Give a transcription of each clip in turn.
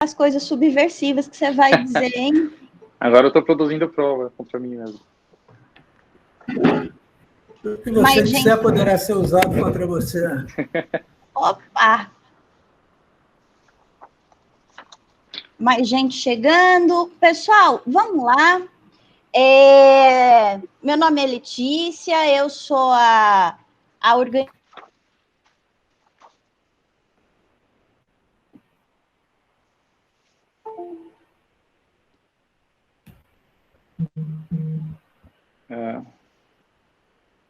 as coisas subversivas que você vai dizer, hein? Agora eu estou produzindo prova contra mim mesmo. O que você disser poderá ser usado contra você. Opa! Mais gente chegando. Pessoal, vamos lá. Meu nome é Letícia, eu sou a organização.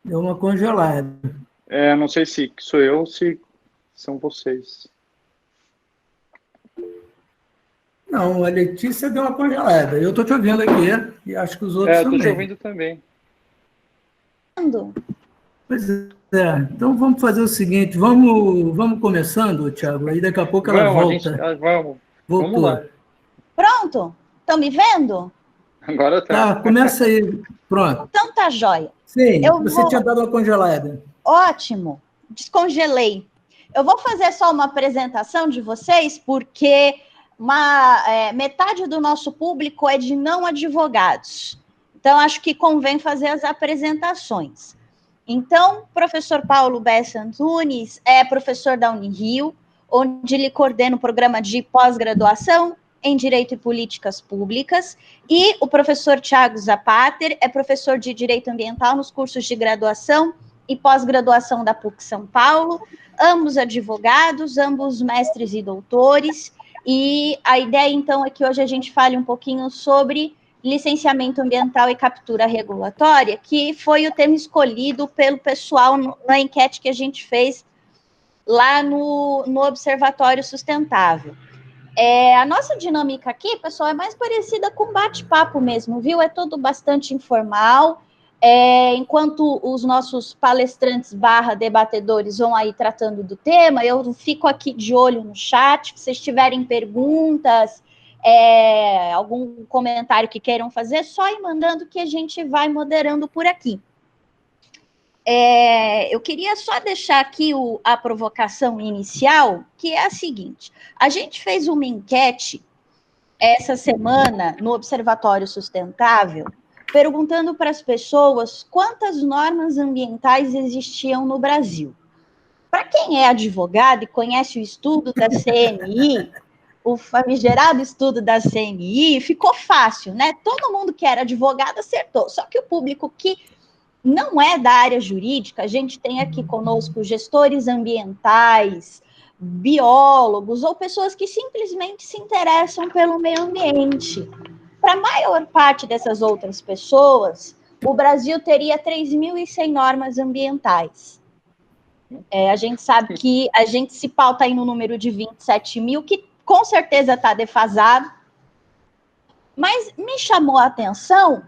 Deu uma congelada. Não sei se sou eu ou se são vocês. Não, a Letícia deu uma congelada. Eu estou te ouvindo aqui e acho que os outros também. Estou te ouvindo também. Pois é. Então vamos fazer o seguinte, vamos começando, Thiago, aí daqui a pouco ela volta. Vamos. Voltou. Vamos lá. Pronto? Estão me vendo? Agora tá. Tá, começa aí. Pronto. Então tá jóia. Sim, você tinha dado uma congelada. Ótimo, descongelei. Eu vou fazer só uma apresentação de vocês, porque metade do nosso público é de não advogados. Então, acho que convém fazer as apresentações. Então, o professor Paulo Bessa Antunes é professor da Unirio, onde ele coordena o programa de pós-graduação em Direito e Políticas Públicas, e o professor Thiago Zapater é professor de Direito Ambiental nos cursos de graduação e pós-graduação da PUC São Paulo, ambos advogados, ambos mestres e doutores, e a ideia, então, é que hoje a gente fale um pouquinho sobre licenciamento ambiental e captura regulatória, que foi o tema escolhido pelo pessoal na enquete que a gente fez lá no Observatório Sustentável. A nossa dinâmica aqui, pessoal, é mais parecida com bate-papo mesmo, viu? É tudo bastante informal. Enquanto os nossos palestrantes / debatedores vão aí tratando do tema, eu fico aqui de olho no chat. Se vocês tiverem perguntas, algum comentário que queiram fazer, só ir mandando que a gente vai moderando por aqui. Eu queria só deixar aqui a provocação inicial, que é a seguinte: a gente fez uma enquete essa semana no Observatório Sustentável, perguntando para as pessoas quantas normas ambientais existiam no Brasil. Para quem é advogado e conhece o estudo da CNI, o famigerado estudo da CNI, ficou fácil, né? Todo mundo que era advogado acertou, só que o público que não é da área jurídica, a gente tem aqui conosco gestores ambientais, biólogos ou pessoas que simplesmente se interessam pelo meio ambiente. Para a maior parte dessas outras pessoas, o Brasil teria 3.100 normas ambientais. A gente sabe que a gente se pauta aí no número de 27 mil, que com certeza está defasado, mas me chamou a atenção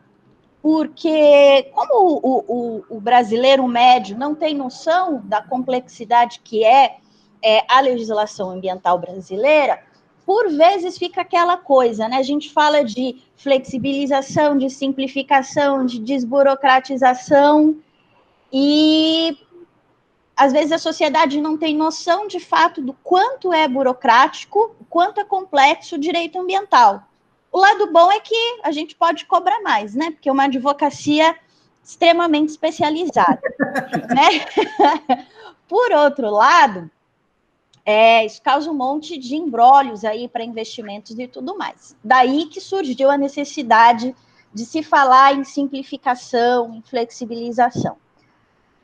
porque, como o brasileiro médio não tem noção da complexidade que é a legislação ambiental brasileira, por vezes fica aquela coisa, né? A gente fala de flexibilização, de simplificação, de desburocratização, e às vezes a sociedade não tem noção de fato do quanto é burocrático, o quanto é complexo o direito ambiental. O lado bom é que a gente pode cobrar mais, né? Porque é uma advocacia extremamente especializada, né? Por outro lado, isso causa um monte de embrólios aí para investimentos e tudo mais. Daí que surgiu a necessidade de se falar em simplificação, em flexibilização.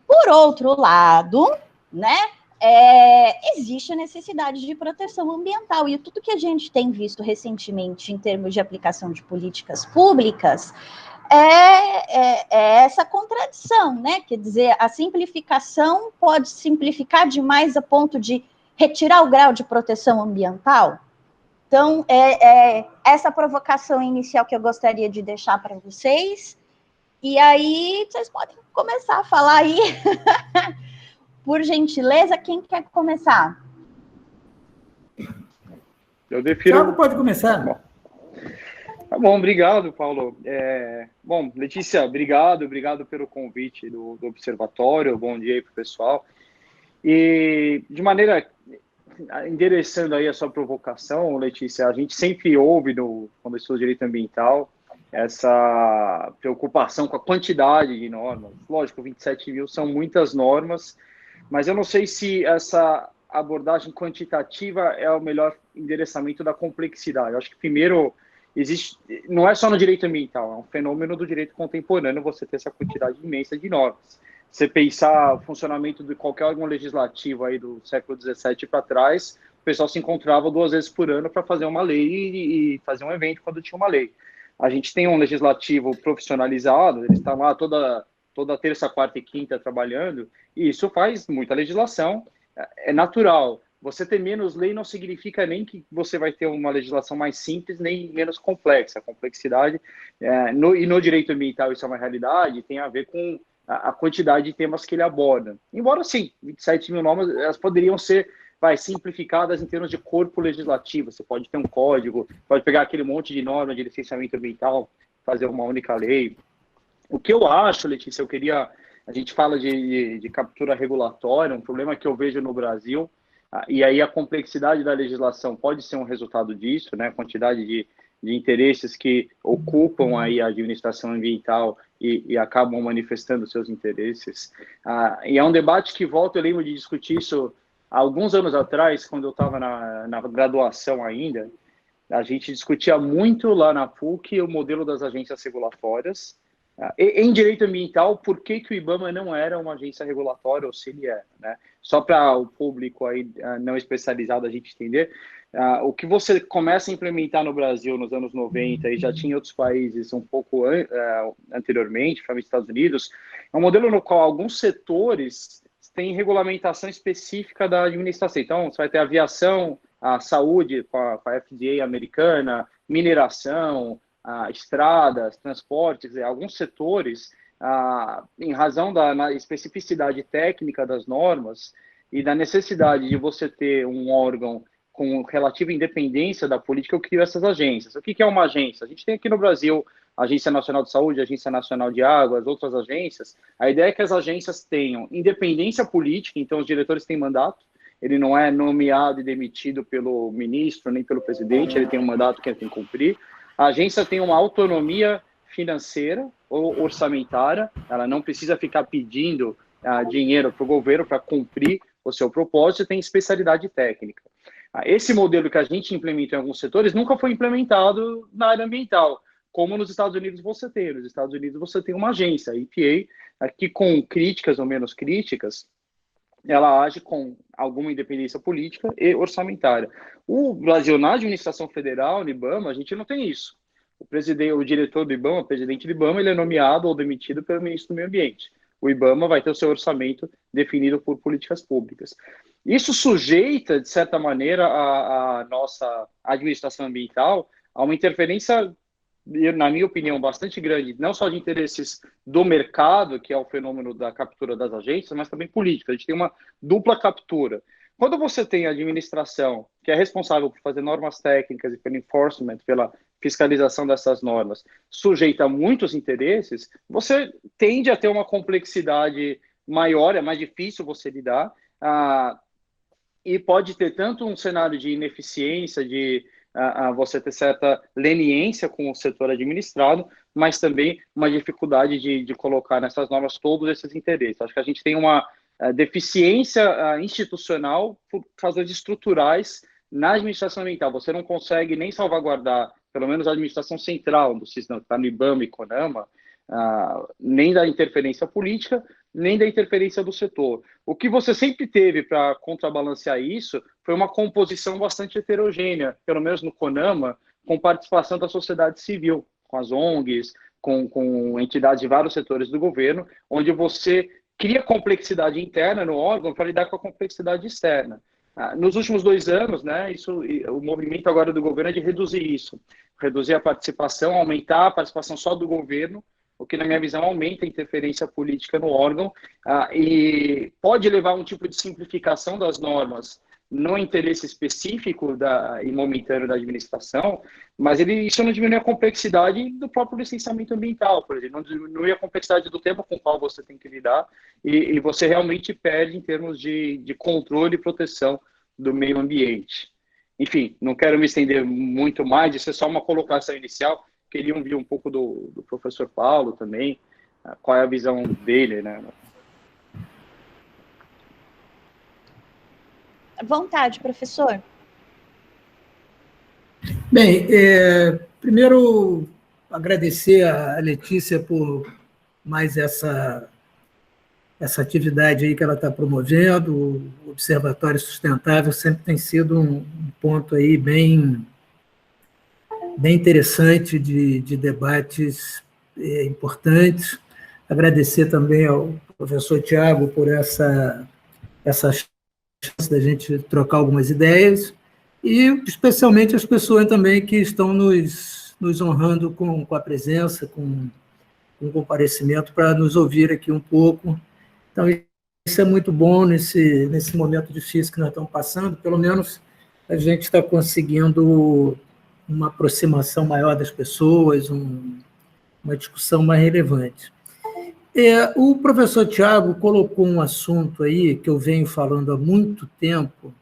Por outro lado, né? Existe a necessidade de proteção ambiental, e tudo que a gente tem visto recentemente em termos de aplicação de políticas públicas é essa contradição, né? Quer dizer, a simplificação pode simplificar demais a ponto de retirar o grau de proteção ambiental. Então, essa provocação inicial que eu gostaria de deixar para vocês, e aí vocês podem começar a falar aí. Por gentileza, quem quer começar? Eu defiro... Thiago pode começar. Tá bom, obrigado, Paulo. Bom, Letícia, obrigado pelo convite do Observatório. Bom dia aí para o pessoal. E, de maneira endereçando aí a sua provocação, Letícia, a gente sempre ouve, quando estuda direito ambiental, essa preocupação com a quantidade de normas. Lógico, 27 mil são muitas normas, mas eu não sei se essa abordagem quantitativa é o melhor endereçamento da complexidade. Eu acho que, primeiro, não é só no direito ambiental, é um fenômeno do direito contemporâneo você ter essa quantidade imensa de normas. Você pensar o funcionamento de qualquer órgão legislativo aí do século XVII para trás, o pessoal se encontrava 2 vezes por ano para fazer uma lei e fazer um evento quando tinha uma lei. A gente tem um legislativo profissionalizado, ele está lá toda terça, quarta e quinta trabalhando, e isso faz muita legislação, é natural. Você ter menos lei não significa nem que você vai ter uma legislação mais simples, nem menos complexa. A complexidade, no direito ambiental isso é uma realidade, tem a ver com a quantidade de temas que ele aborda. Embora, sim, 27 mil normas, elas poderiam ser simplificadas em termos de corpo legislativo. Você pode ter um código, pode pegar aquele monte de norma de licenciamento ambiental, fazer uma única lei. O que eu acho, Letícia, a gente fala de captura regulatória, um problema que eu vejo no Brasil, e aí a complexidade da legislação pode ser um resultado disso, né? A quantidade de interesses que ocupam aí a administração ambiental e acabam manifestando seus interesses. E é um debate que volta, eu lembro de discutir isso há alguns anos atrás, quando eu estava na graduação ainda, a gente discutia muito lá na PUC o modelo das agências regulatórias. Em direito ambiental, por que o IBAMA não era uma agência regulatória, ou se ele é, né? Só para o público aí não especializado a gente entender, o que você começa a implementar no Brasil nos anos 90 e já tinha em outros países um pouco anteriormente, principalmente Estados Unidos, é um modelo no qual alguns setores têm regulamentação específica da administração. Então, você vai ter aviação, a saúde com a FDA americana, mineração, estradas, transportes, alguns setores, em razão da especificidade técnica das normas e da necessidade de você ter um órgão com relativa independência da política, eu crio essas agências. O que é uma agência? A gente tem aqui no Brasil a Agência Nacional de Saúde, a Agência Nacional de Águas, outras agências. A ideia é que as agências tenham independência política, então os diretores têm mandato, ele não é nomeado e demitido pelo ministro, nem pelo presidente, ele tem um mandato que ele tem que cumprir. A agência tem uma autonomia financeira ou orçamentária, ela não precisa ficar pedindo dinheiro para o governo para cumprir o seu propósito, e tem especialidade técnica. Esse modelo que a gente implementa em alguns setores nunca foi implementado na área ambiental, como nos Estados Unidos você tem. Nos Estados Unidos você tem uma agência, a EPA, que com críticas ou menos críticas, ela age com alguma independência política e orçamentária. O Brasil, na administração federal, no IBAMA, a gente não tem isso. O diretor do IBAMA, o presidente do IBAMA, ele é nomeado ou demitido pelo ministro do Meio Ambiente. O IBAMA vai ter o seu orçamento definido por políticas públicas. Isso sujeita, de certa maneira, a nossa administração ambiental a uma interferência, na minha opinião, bastante grande, não só de interesses do mercado, que é o fenômeno da captura das agências, mas também política. A gente tem uma dupla captura. Quando você tem a administração, que é responsável por fazer normas técnicas e pelo enforcement, pela fiscalização dessas normas, sujeita a muitos interesses, você tende a ter uma complexidade maior, é mais difícil você lidar, e pode ter tanto um cenário de ineficiência, de você ter certa leniência com o setor administrado, mas também uma dificuldade de colocar nessas normas todos esses interesses. Acho que a gente tem uma deficiência institucional por razões estruturais na administração ambiental. Você não consegue nem salvaguardar, pelo menos a administração central do sistema, que está no IBAMA e CONAMA, nem da interferência política, nem da interferência do setor. O que você sempre teve para contrabalancear isso foi uma composição bastante heterogênea, pelo menos no CONAMA, com participação da sociedade civil, com as ONGs, com entidades de vários setores do governo, onde você cria complexidade interna no órgão para lidar com a complexidade externa. Nos últimos 2 anos, né, o movimento agora do governo é de reduzir isso, reduzir a participação, aumentar a participação só do governo, o que, na minha visão, aumenta a interferência política no órgão e pode levar a um tipo de simplificação das normas no interesse específico e momentâneo da administração, mas isso não diminui a complexidade do próprio licenciamento ambiental, por exemplo, não diminui a complexidade do tema com o qual você tem que lidar e você realmente perde em termos de controle e proteção do meio ambiente. Enfim, não quero me estender muito mais, isso é só uma colocação inicial. Queria ouvir um pouco do professor Paulo também, qual é a visão dele, né? À vontade, professor. Bem, primeiro agradecer a Letícia por mais essa atividade aí que ela está promovendo. O Observatório Sustentável sempre tem sido um ponto aí bem interessante de debates importantes. Agradecer também ao professor Tiago por essa chance da gente trocar algumas ideias, e especialmente as pessoas também que estão nos honrando com a presença, com o comparecimento, para nos ouvir aqui um pouco. Então, isso é muito bom nesse momento difícil que nós estamos passando. Pelo menos a gente está conseguindo uma aproximação maior das pessoas, uma discussão mais relevante. O professor Tiago colocou um assunto aí que eu venho falando há muito tempo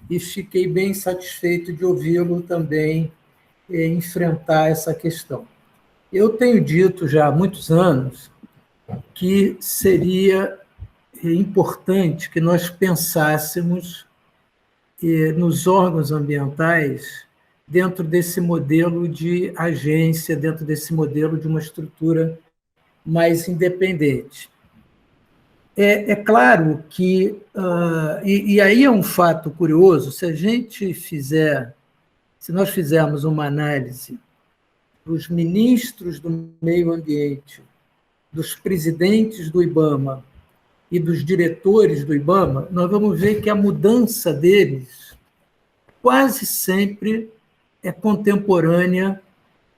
e fiquei bem satisfeito de ouvi-lo também enfrentar essa questão. Eu tenho dito já há muitos anos que seria importante que nós pensássemos nos órgãos ambientais dentro desse modelo de agência, dentro desse modelo de uma estrutura mais independente. É claro que, e aí é um fato curioso, se nós fizermos uma análise dos ministros do meio ambiente, dos presidentes do IBAMA e dos diretores do IBAMA, nós vamos ver que a mudança deles quase sempre é contemporânea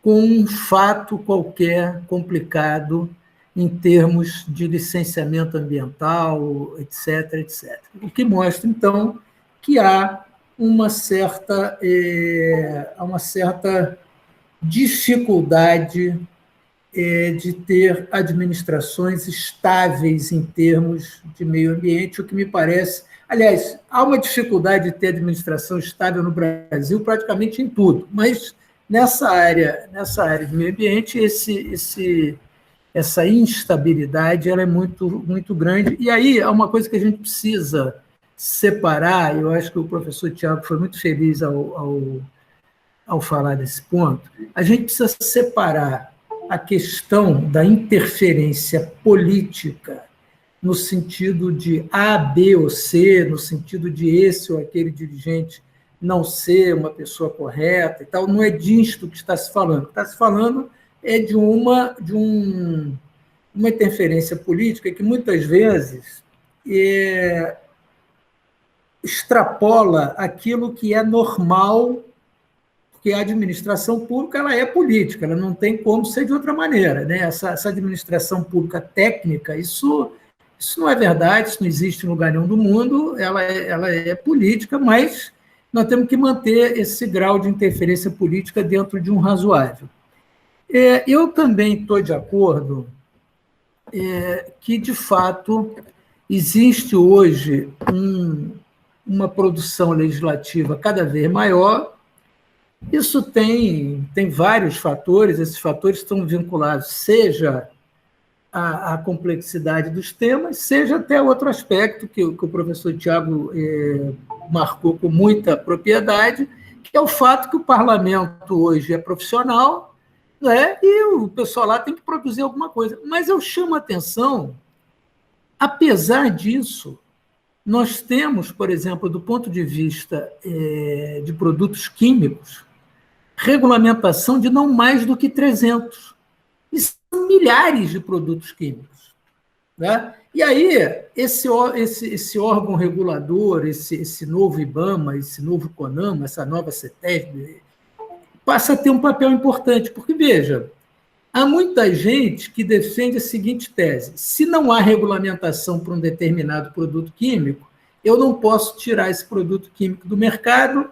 com um fato qualquer complicado em termos de licenciamento ambiental, etc., etc. O que mostra, então, que há uma certa dificuldade de ter administrações estáveis em termos de meio ambiente, o que me parece... Aliás, há uma dificuldade de ter administração estável no Brasil praticamente em tudo, mas nessa área de meio ambiente, essa instabilidade ela é muito, muito grande. E aí há uma coisa que a gente precisa separar, eu acho que o professor Tiago foi muito feliz ao falar desse ponto, a gente precisa separar a questão da interferência política no sentido de A, B ou C, no sentido de esse ou aquele dirigente não ser uma pessoa correta e tal, não é disto que está se falando. O que está se falando é de uma interferência política que muitas vezes extrapola aquilo que é normal, porque a administração pública ela é política, ela não tem como ser de outra maneira, né? Essa administração pública técnica, isso não é verdade, isso não existe em lugar nenhum do mundo, ela é política, mas nós temos que manter esse grau de interferência política dentro de um razoável. Eu também estou de acordo que, de fato, existe hoje uma produção legislativa cada vez maior. Isso tem vários fatores, esses fatores estão vinculados, seja à complexidade dos temas, seja até outro aspecto que o professor Tiago marcou com muita propriedade, que é o fato que o parlamento hoje é profissional, né, e o pessoal lá tem que produzir alguma coisa. Mas eu chamo a atenção, apesar disso, nós temos, por exemplo, do ponto de vista de produtos químicos, regulamentação de não mais do que 300. E são milhares de produtos químicos, né? E aí, esse órgão regulador, esse novo IBAMA, esse novo CONAMA, essa nova CETESB, passa a ter um papel importante, porque, veja, há muita gente que defende a seguinte tese: se não há regulamentação para um determinado produto químico, eu não posso tirar esse produto químico do mercado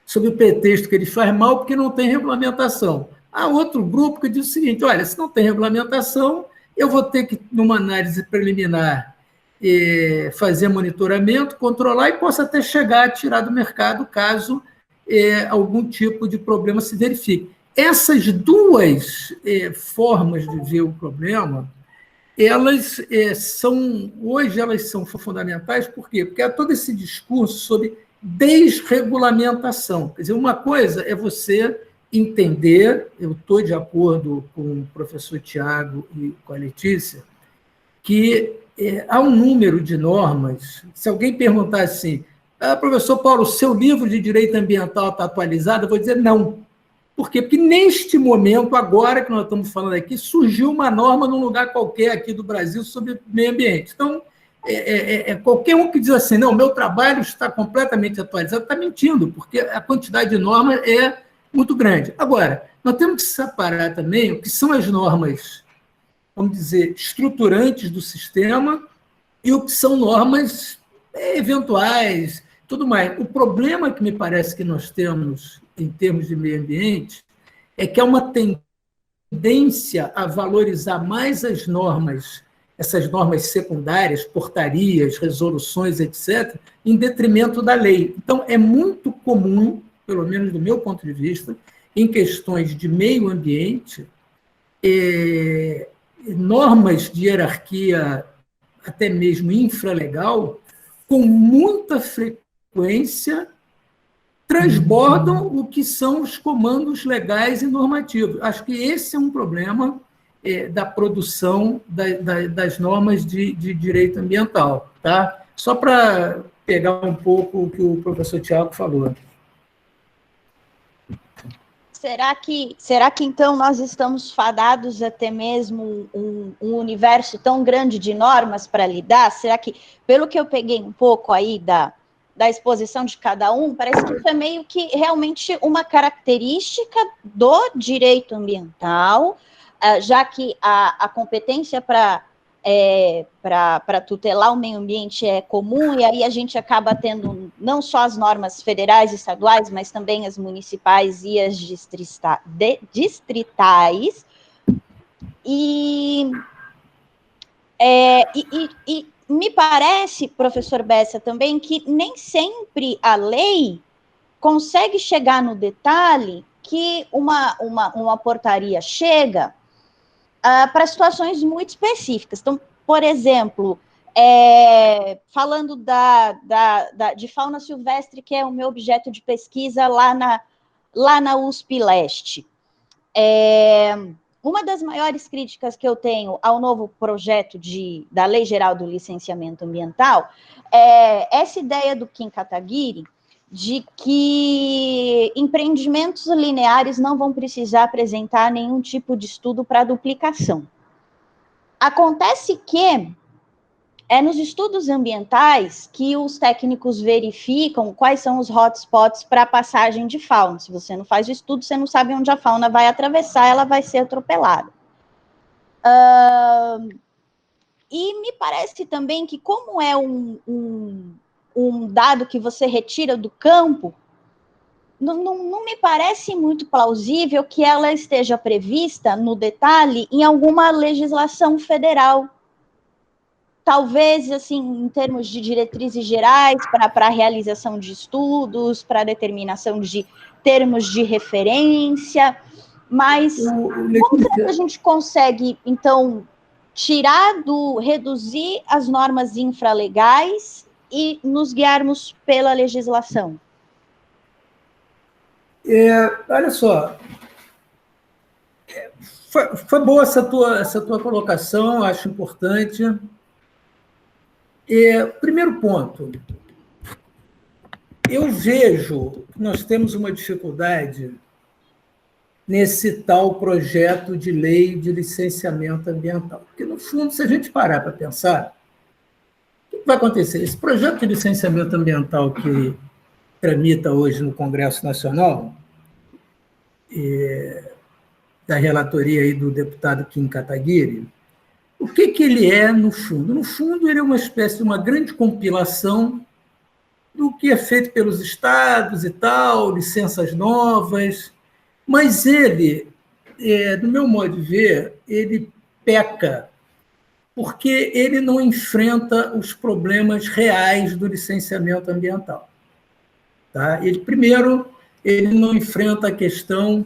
sob o pretexto que ele faz mal, porque não tem regulamentação. Há outro grupo que diz o seguinte: olha, se não tem regulamentação, eu vou ter que, numa análise preliminar, fazer monitoramento, controlar e possa até chegar a tirar do mercado caso algum tipo de problema se verifique. Essas duas formas de ver o problema, hoje elas são fundamentais, por quê? Porque há todo esse discurso sobre desregulamentação. Quer dizer, uma coisa é você entender, eu estou de acordo com o professor Tiago e com a Letícia, que há um número de normas. Se alguém perguntar assim, professor Paulo, seu livro de direito ambiental está atualizado? Eu vou dizer não. Por quê? Porque neste momento, agora que nós estamos falando aqui, surgiu uma norma num lugar qualquer aqui do Brasil sobre meio ambiente. Então, qualquer um que diz assim, não, meu trabalho está completamente atualizado, está mentindo, porque a quantidade de normas é muito grande. Agora, nós temos que separar também o que são as normas, vamos dizer, estruturantes do sistema e o que são normas eventuais, tudo mais. O problema que me parece que nós temos em termos de meio ambiente é que há uma tendência a valorizar mais as normas, essas normas secundárias, portarias, resoluções, etc., em detrimento da lei. Então, é muito comum, pelo menos do meu ponto de vista, em questões de meio ambiente, normas de hierarquia até mesmo infralegal, com muita frequência, transbordam o que são os comandos legais e normativos. Acho que esse é um problema da produção das normas de direito ambiental. Tá? Só para pegar um pouco o que o professor Tiago falou. Será que então nós estamos fadados a ter mesmo um universo tão grande de normas para lidar? Será que, pelo que eu peguei um pouco aí da exposição de cada um, parece que isso é meio que realmente uma característica do direito ambiental, já que a competência para tutelar o meio ambiente é comum, e aí a gente acaba tendo não só as normas federais e estaduais, mas também as municipais e as distritais, e me parece, professor Bessa, também, que nem sempre a lei consegue chegar no detalhe que uma portaria chega para situações muito específicas. Então, por exemplo, falando de fauna silvestre, que é o meu objeto de pesquisa lá na USP Leste. Uma das maiores críticas que eu tenho ao novo projeto da Lei Geral do Licenciamento Ambiental é essa ideia do Kim Kataguiri de que empreendimentos lineares não vão precisar apresentar nenhum tipo de estudo para duplicação. Acontece que nos estudos ambientais que os técnicos verificam quais são os hotspots para a passagem de fauna. Se você não faz o estudo, você não sabe onde a fauna vai atravessar, ela vai ser atropelada. E me parece também que, como é um dado que você retira do campo, não me parece muito plausível que ela esteja prevista no detalhe em alguma legislação federal. Talvez, assim, em termos de diretrizes gerais para a realização de estudos, para a determinação de termos de referência, mas como será que a gente consegue, então, reduzir as normas infralegais e nos guiarmos pela legislação? Olha só, foi boa essa tua colocação, acho importante. Primeiro ponto, eu vejo que nós temos uma dificuldade nesse tal projeto de lei de licenciamento ambiental. Porque, no fundo, se a gente parar para pensar, o que vai acontecer? Esse projeto de licenciamento ambiental que tramita hoje no Congresso Nacional, da relatoria aí do deputado Kim Kataguiri, o que ele é, no fundo? No fundo, ele é uma espécie de uma grande compilação do que é feito pelos estados e tal, licenças novas, mas ele, do meu modo de ver, ele peca porque ele não enfrenta os problemas reais do licenciamento ambiental. Tá? Primeiro, ele não enfrenta a questão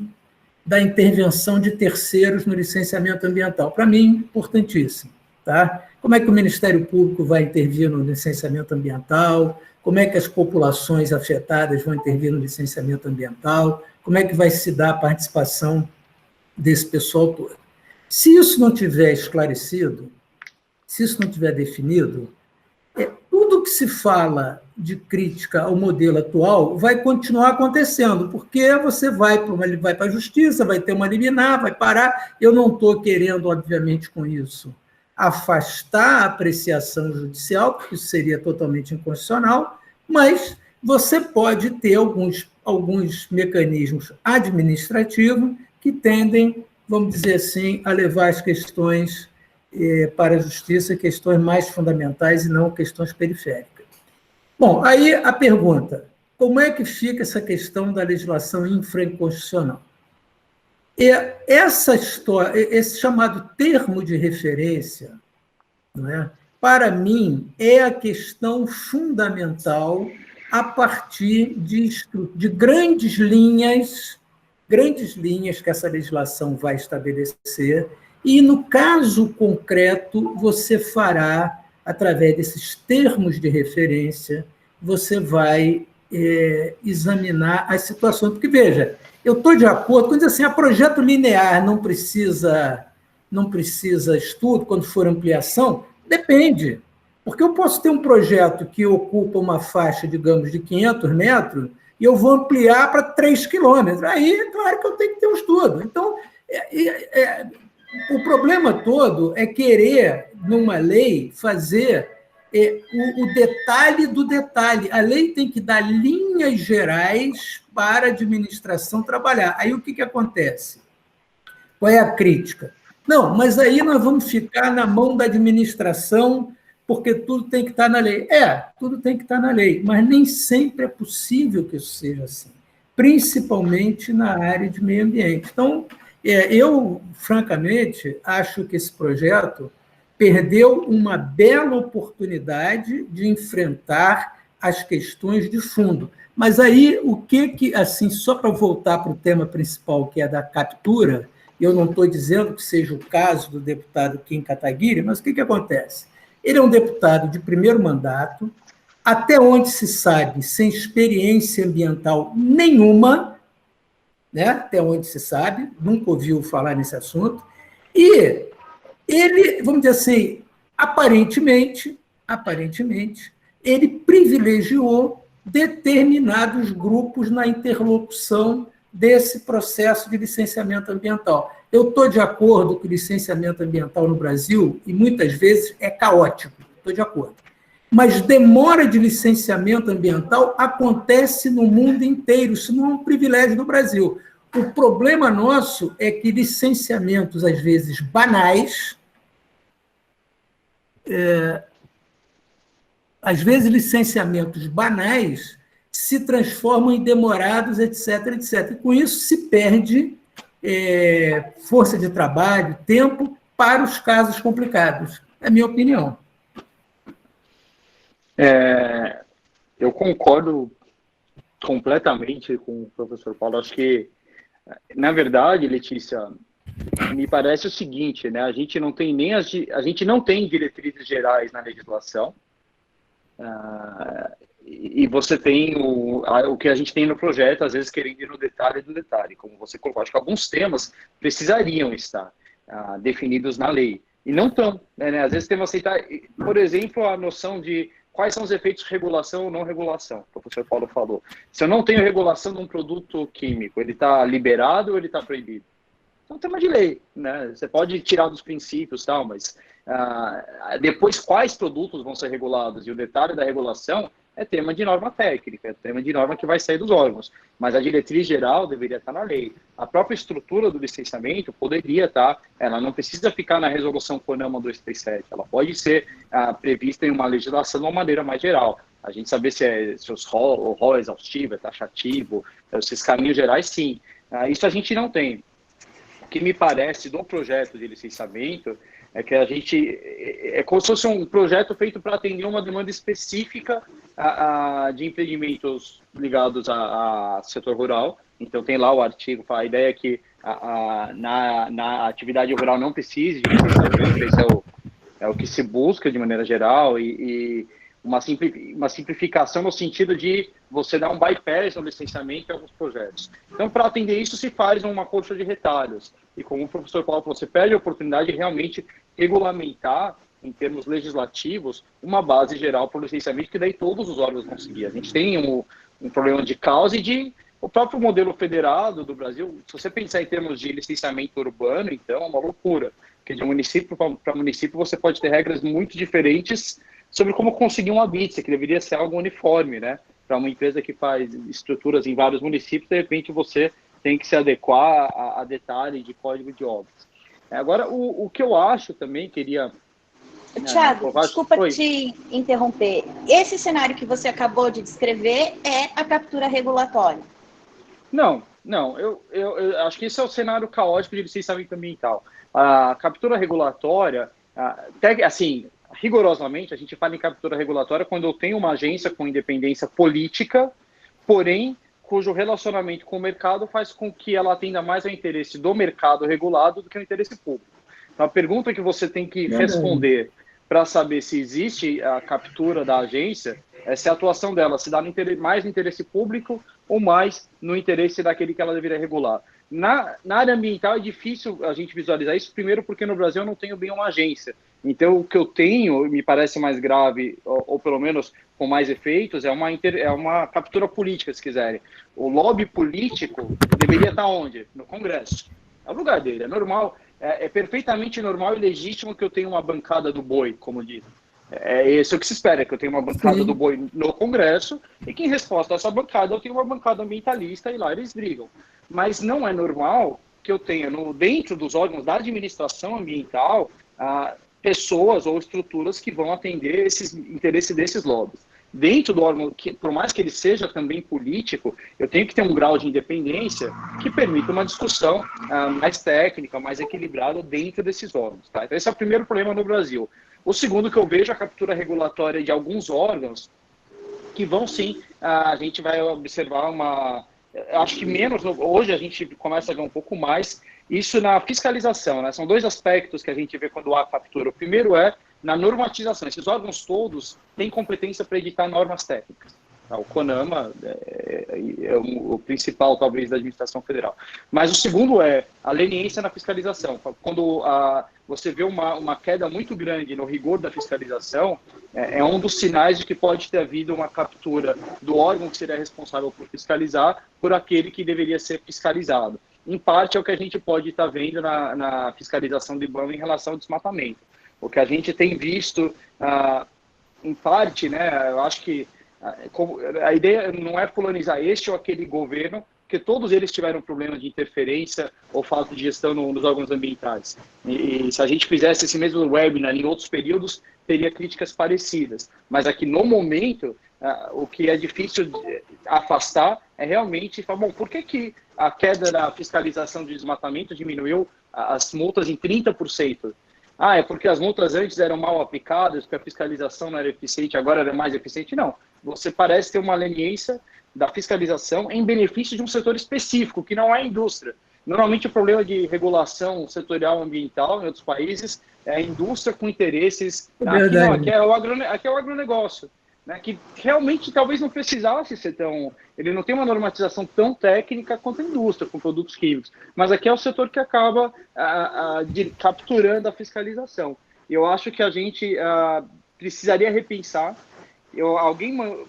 da intervenção de terceiros no licenciamento ambiental. Para mim, importantíssimo. Tá? Como é que o Ministério Público vai intervir no licenciamento ambiental? Como é que as populações afetadas vão intervir no licenciamento ambiental? Como é que vai se dar a participação desse pessoal todo? Se isso não tiver esclarecido, se isso não tiver definido, tudo que se fala de crítica ao modelo atual vai continuar acontecendo, porque você vai para a justiça, vai ter uma liminar, vai parar. Eu não estou querendo, obviamente, com isso, afastar a apreciação judicial, porque isso seria totalmente inconstitucional, mas você pode ter alguns mecanismos administrativos que tendem, vamos dizer assim, a levar as questões para a justiça, questões mais fundamentais e não questões periféricas. Bom, aí a pergunta, como é que fica essa questão da legislação infraconstitucional? Essa história, esse chamado termo de referência, não é? Para mim, é a questão fundamental a partir de grandes linhas que essa legislação vai estabelecer, e, no caso concreto, você fará, através desses termos de referência, você vai examinar as situações. Porque, veja, eu estou de acordo, quando diz assim, projeto linear não precisa estudo, quando for ampliação, depende. Porque eu posso ter um projeto que ocupa uma faixa, digamos, de 500 metros, e eu vou ampliar para 3 quilômetros. Aí, é claro que eu tenho que ter um estudo. Então, o problema todo é querer, numa lei, fazer o detalhe do detalhe. A lei tem que dar linhas gerais para a administração trabalhar. Aí o que acontece? Qual é a crítica? Não, mas aí nós vamos ficar na mão da administração, porque tudo tem que estar na lei. Tudo tem que estar na lei, mas nem sempre é possível que isso seja assim, principalmente na área de meio ambiente. Então, eu, francamente, acho que esse projeto perdeu uma bela oportunidade de enfrentar as questões de fundo. Mas aí, assim, só para voltar para o tema principal, que é da captura, eu não estou dizendo que seja o caso do deputado Kim Kataguiri, mas o que acontece? Ele é um deputado de primeiro mandato, até onde se sabe, sem experiência ambiental nenhuma, né? Até onde se sabe, nunca ouviu falar nesse assunto, e ele, vamos dizer assim, aparentemente, ele privilegiou determinados grupos na interlocução desse processo de licenciamento ambiental. Eu estou de acordo que o licenciamento ambiental no Brasil, e muitas vezes, é caótico, estou de acordo. Mas demora de licenciamento ambiental acontece no mundo inteiro, isso não é um privilégio do Brasil. O problema nosso é que licenciamentos, às vezes, banais, se transformam em demorados, etc., etc. E com isso se perde força de trabalho, tempo para os casos complicados. É a minha opinião. Eu concordo completamente com o professor Paulo. Acho que, na verdade, Letícia, me parece o seguinte, né? A gente não tem diretrizes gerais na legislação, e você tem o que a gente tem no projeto, às vezes querendo ir no detalhe do detalhe, como você colocou. Acho que alguns temas precisariam estar definidos na lei, e não estão, né? Às vezes temos que aceitar, por exemplo, a noção de quais são os efeitos de regulação ou não regulação, o professor Paulo falou. Se eu não tenho regulação de um produto químico, ele está liberado ou ele está proibido? É um tema de lei, né? Você pode tirar dos princípios, tal, mas depois quais produtos vão ser regulados e o detalhe da regulação é tema de norma técnica, é tema de norma que vai sair dos órgãos, mas a diretriz geral deveria estar na lei. A própria estrutura do licenciamento poderia estar, ela não precisa ficar na resolução CONAMA 237, ela pode ser prevista em uma legislação de uma maneira mais geral. A gente saber se o rol é exaustivo, é taxativo, esses caminhos gerais, sim. Isso a gente não tem. O que me parece do projeto de licenciamento É que a gente é como se fosse um projeto feito para atender uma demanda específica de empreendimentos ligados ao setor rural. Então tem lá o artigo, a ideia é que na atividade rural não precise de licenciamento, esse é o que se busca de maneira geral, e uma simplificação no sentido de você dar um bypass no licenciamento em alguns projetos. Então, para atender isso, se faz uma colcha de retalhos. E como o professor Paulo falou, você perde a oportunidade de realmente regulamentar, em termos legislativos, uma base geral para o licenciamento, que daí todos os órgãos vão seguir. A gente tem um problema de causa e de... O próprio modelo federado do Brasil, se você pensar em termos de licenciamento urbano, então é uma loucura. Porque de município para município você pode ter regras muito diferentes sobre como conseguir um habite, que deveria ser algo uniforme, né? Para uma empresa que faz estruturas em vários municípios, de repente você tem que se adequar a detalhe de código de obras. Agora, o que eu acho também, queria... Tiago, desculpa te interromper. Esse cenário que você acabou de descrever é a captura regulatória? Não, eu acho que esse é o cenário caótico de licenciamento ambiental. A captura regulatória, assim, rigorosamente, a gente fala em captura regulatória quando eu tenho uma agência com independência política, porém, cujo relacionamento com o mercado faz com que ela atenda mais ao interesse do mercado regulado do que ao interesse público. Então, a pergunta que você tem que responder para saber se existe a captura da agência é se a atuação dela se dá mais no interesse público ou mais no interesse daquele que ela deveria regular. Na área ambiental é difícil a gente visualizar isso, primeiro porque no Brasil eu não tenho bem uma agência. Então, o que eu tenho, me parece mais grave, ou pelo menos com mais efeitos, é uma captura política, se quiserem. O lobby político deveria estar onde? No Congresso. É o lugar dele, é normal, é perfeitamente normal e legítimo que eu tenha uma bancada do boi, como diz. É isso que se espera, que eu tenha uma bancada do boi no Congresso e que, em resposta a essa bancada, eu tenho uma bancada ambientalista e lá eles brigam. Mas não é normal que eu tenha, dentro dos órgãos da administração ambiental, pessoas ou estruturas que vão atender esses interesses desses lobbies. Dentro do órgão, por mais que ele seja também político, eu tenho que ter um grau de independência que permita uma discussão mais técnica, mais equilibrada dentro desses órgãos. Tá? Então, esse é o primeiro problema no Brasil. O segundo que eu vejo é a captura regulatória de alguns órgãos que vão sim, a gente vai observar acho que menos, hoje a gente começa a ver um pouco mais, isso na fiscalização, né? São dois aspectos que a gente vê quando há captura. O primeiro é na normatização. Esses órgãos todos têm competência para editar normas técnicas. O CONAMA é o principal, talvez, da administração federal. Mas o segundo é a leniência na fiscalização. Quando você vê uma queda muito grande no rigor da fiscalização, é um dos sinais de que pode ter havido uma captura do órgão que seria responsável por fiscalizar por aquele que deveria ser fiscalizado. Em parte é o que a gente pode estar vendo na fiscalização do IBAMA em relação ao desmatamento. O que a gente tem visto, em parte, né, eu acho que a ideia não é fulanizar este ou aquele governo, porque todos eles tiveram problema de interferência ou falta de gestão nos órgãos ambientais. E se a gente fizesse esse mesmo webinar em outros períodos, teria críticas parecidas. Mas aqui, no momento, o que é difícil de afastar é realmente falar, bom, por que a queda da fiscalização de desmatamento diminuiu as multas em 30%? É porque as multas antes eram mal aplicadas, porque a fiscalização não era eficiente, agora era mais eficiente? Não. Você parece ter uma leniência da fiscalização em benefício de um setor específico, que não é a indústria. Normalmente o problema de regulação setorial ambiental em outros países é a indústria com interesses... Aqui é o agronegócio, né, que realmente talvez não precisasse ser tão... Ele não tem uma normatização tão técnica quanto a indústria, com produtos químicos. Mas aqui é o setor que acaba capturando a fiscalização. Eu acho que a gente precisaria repensar.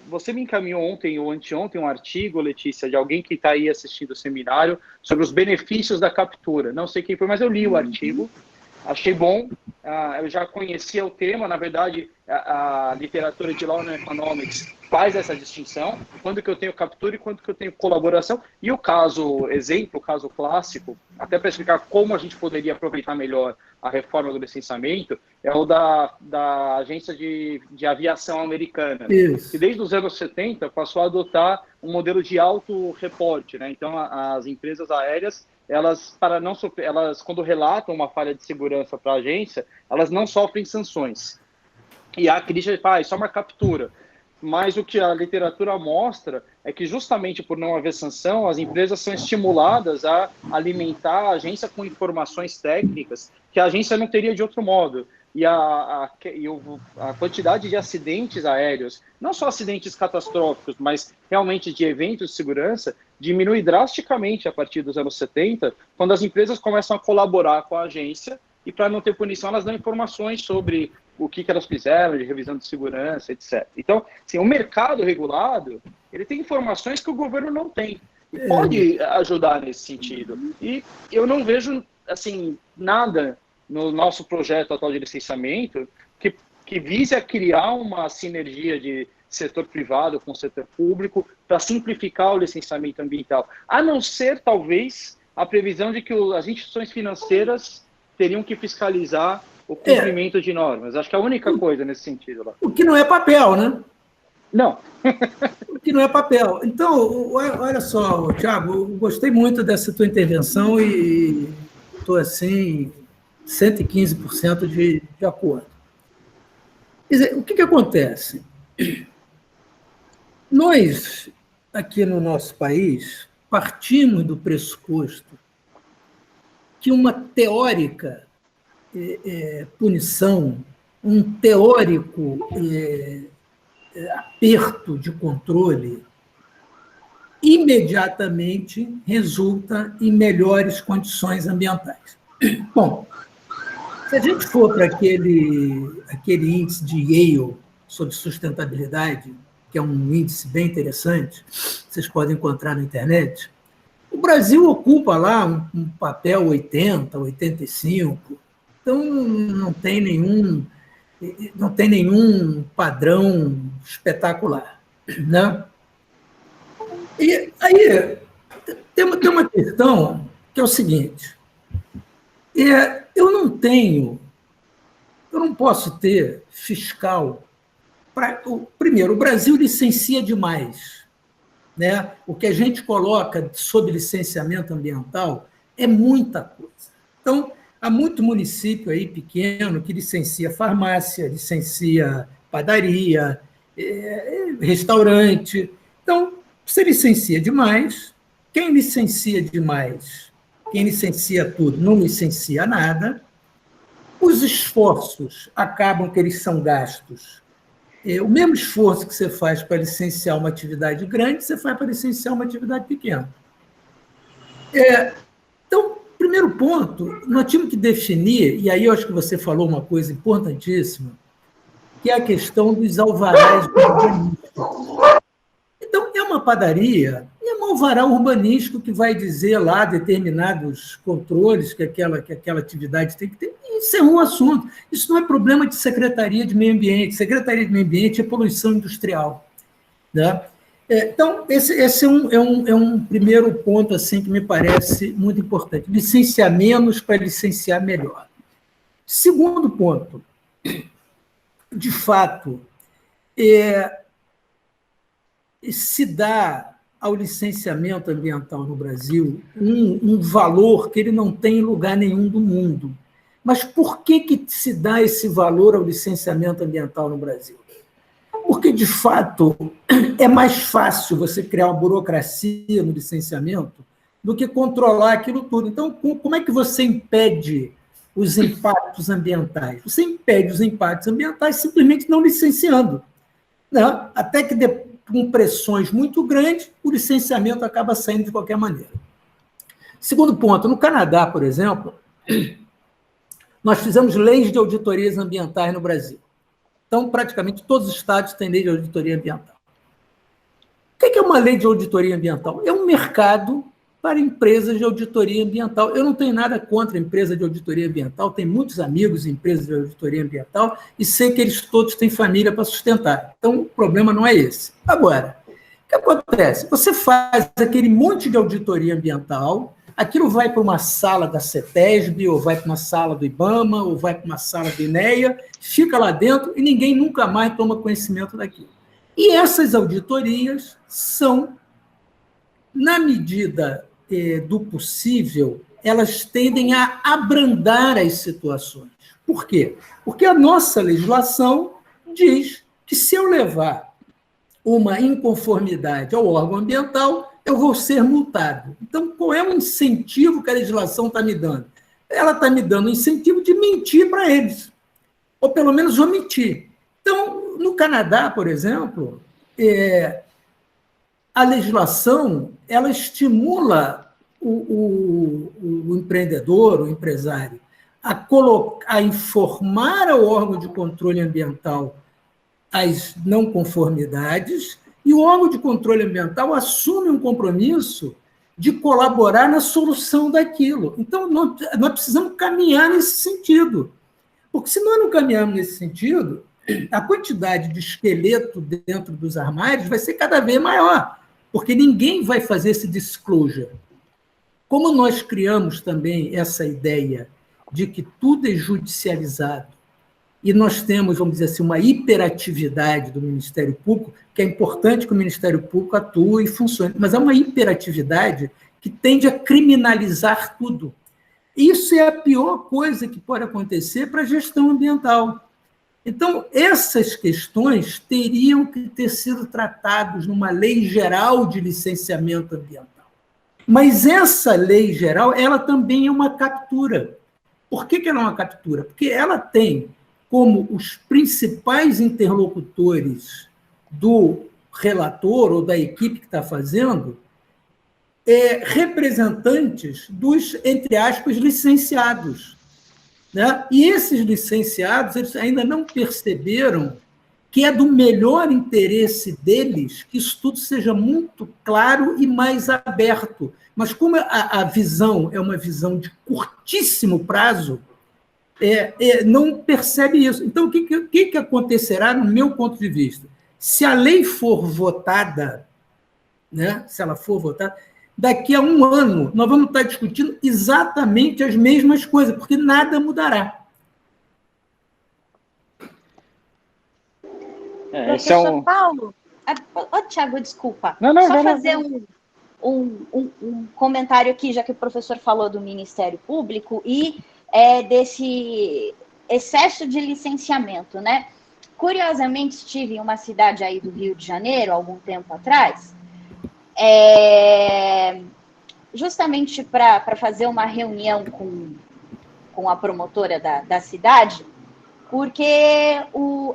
Você me encaminhou ontem ou anteontem um artigo, Letícia, de alguém que está aí assistindo o seminário sobre os benefícios da captura. Não sei quem foi, mas eu li o artigo. Achei bom, eu já conhecia o tema, na verdade, a literatura de Law and Economics faz essa distinção, quando que eu tenho captura e quando que eu tenho colaboração. E o caso exemplo, o caso clássico, até para explicar como a gente poderia aproveitar melhor a reforma do licenciamento, é o da agência de aviação americana, Isso. que desde os anos 70 passou a adotar um modelo de auto-reporte, né? Então, as empresas aéreas, elas, quando relatam uma falha de segurança para a agência, elas não sofrem sanções. E a crítica faz só uma captura. Mas o que a literatura mostra é que justamente por não haver sanção, as empresas são estimuladas a alimentar a agência com informações técnicas que a agência não teria de outro modo. E a quantidade de acidentes aéreos, não só acidentes catastróficos, mas realmente de eventos de segurança, diminui drasticamente a partir dos anos 70, quando as empresas começam a colaborar com a agência e, para não ter punição, elas dão informações sobre o que elas fizeram de revisão de segurança, etc. Então, assim, o mercado regulado, ele tem informações que o governo não tem. E pode ajudar nesse sentido. E eu não vejo, assim, nada no nosso projeto atual de licenciamento que vise a criar uma sinergia de setor privado com o setor público para simplificar o licenciamento ambiental. A não ser, talvez, a previsão de que as instituições financeiras teriam que fiscalizar o cumprimento de normas. Acho que é a única coisa nesse sentido lá. O que não é papel, né? Não. O que não é papel. Então, olha só, Thiago, eu gostei muito dessa tua intervenção e estou, assim, 115% de acordo. Quer dizer, o que acontece? Nós, aqui no nosso país, partimos do pressuposto que uma teórica punição, um teórico aperto de controle, imediatamente resulta em melhores condições ambientais. Bom, se a gente for para aquele índice de Yale sobre sustentabilidade, que é um índice bem interessante, vocês podem encontrar na internet, o Brasil ocupa lá um papel 80, 85, então não tem nenhum padrão espetacular, né? E aí tem uma questão que é o seguinte: eu não posso ter fiscal primeiro, o Brasil licencia demais, né? O que a gente coloca sob licenciamento ambiental é muita coisa. Então, há muito município aí pequeno que licencia farmácia, licencia padaria, restaurante. Então, você licencia demais. Quem licencia demais, quem licencia tudo, não licencia nada. Os esforços acabam que eles são gastos. O mesmo esforço que você faz para licenciar uma atividade grande, você faz para licenciar uma atividade pequena. Então, primeiro ponto, nós tínhamos que definir, e aí eu acho que você falou uma coisa importantíssima, que é a questão dos alvarás urbanísticos. Então, é uma padaria, é um alvará urbanístico que vai dizer lá determinados controles que aquela atividade tem que ter, e encerrou o assunto. Isso não é problema de Secretaria de Meio Ambiente. Secretaria de Meio Ambiente é poluição industrial, né? Então, esse é um primeiro ponto assim, que me parece muito importante. Licenciar menos para licenciar melhor. Segundo ponto, de fato, se dá ao licenciamento ambiental no Brasil um valor que ele não tem em lugar nenhum do mundo. Mas por que se dá esse valor ao licenciamento ambiental no Brasil? Porque, de fato, é mais fácil você criar uma burocracia no licenciamento do que controlar aquilo tudo. Então, como é que você impede os impactos ambientais? Você impede os impactos ambientais simplesmente não licenciando, né? Até que, com pressões muito grandes, o licenciamento acaba saindo de qualquer maneira. Segundo ponto, no Canadá, por exemplo, nós fizemos leis de auditorias ambientais no Brasil. Então, praticamente todos os estados têm lei de auditoria ambiental. O que é uma lei de auditoria ambiental? É um mercado para empresas de auditoria ambiental. Eu não tenho nada contra a empresa de auditoria ambiental, tenho muitos amigos em empresas de auditoria ambiental e sei que eles todos têm família para sustentar. Então, o problema não é esse. Agora, o que acontece? Você faz aquele monte de auditoria ambiental, aquilo vai para uma sala da CETESB, ou vai para uma sala do IBAMA, ou vai para uma sala do INEA, fica lá dentro e ninguém nunca mais toma conhecimento daquilo. E essas auditorias são, na medida do possível, elas tendem a abrandar as situações. Por quê? Porque a nossa legislação diz que se eu levar uma inconformidade ao órgão ambiental, eu vou ser multado. Então, qual é o incentivo que a legislação está me dando? Ela está me dando o incentivo de mentir para eles, ou pelo menos omitir. Então, no Canadá, por exemplo, a legislação ela estimula o empreendedor, o empresário, a informar ao órgão de controle ambiental as não conformidades, e o órgão de controle ambiental assume um compromisso de colaborar na solução daquilo. Então, nós precisamos caminhar nesse sentido. Porque se nós não caminharmos nesse sentido, a quantidade de esqueleto dentro dos armários vai ser cada vez maior, porque ninguém vai fazer esse disclosure. Como nós criamos também essa ideia de que tudo é judicializado, e nós temos, vamos dizer assim, uma hiperatividade do Ministério Público, que é importante que o Ministério Público atue e funcione, mas é uma hiperatividade que tende a criminalizar tudo. Isso é a pior coisa que pode acontecer para a gestão ambiental. Então, essas questões teriam que ter sido tratadas numa lei geral de licenciamento ambiental. Mas essa lei geral, ela também é uma captura. Por que ela é uma captura? Porque ela tem como os principais interlocutores do relator ou da equipe que está fazendo representantes dos, entre aspas, licenciados. Né? E esses licenciados eles ainda não perceberam que é do melhor interesse deles que isso tudo seja muito claro e mais aberto. Mas como a visão é uma visão de curtíssimo prazo, não percebe isso. Então, o que acontecerá, no meu ponto de vista? Se a lei for votada, né, se ela for votada, daqui a um ano, nós vamos estar discutindo exatamente as mesmas coisas, porque nada mudará. Professor Paulo, Tiago, desculpa. Só fazer um comentário aqui, já que o professor falou do Ministério Público e desse excesso de licenciamento, né? Curiosamente, estive em uma cidade aí do Rio de Janeiro, algum tempo atrás, justamente para fazer uma reunião com a promotora da cidade, porque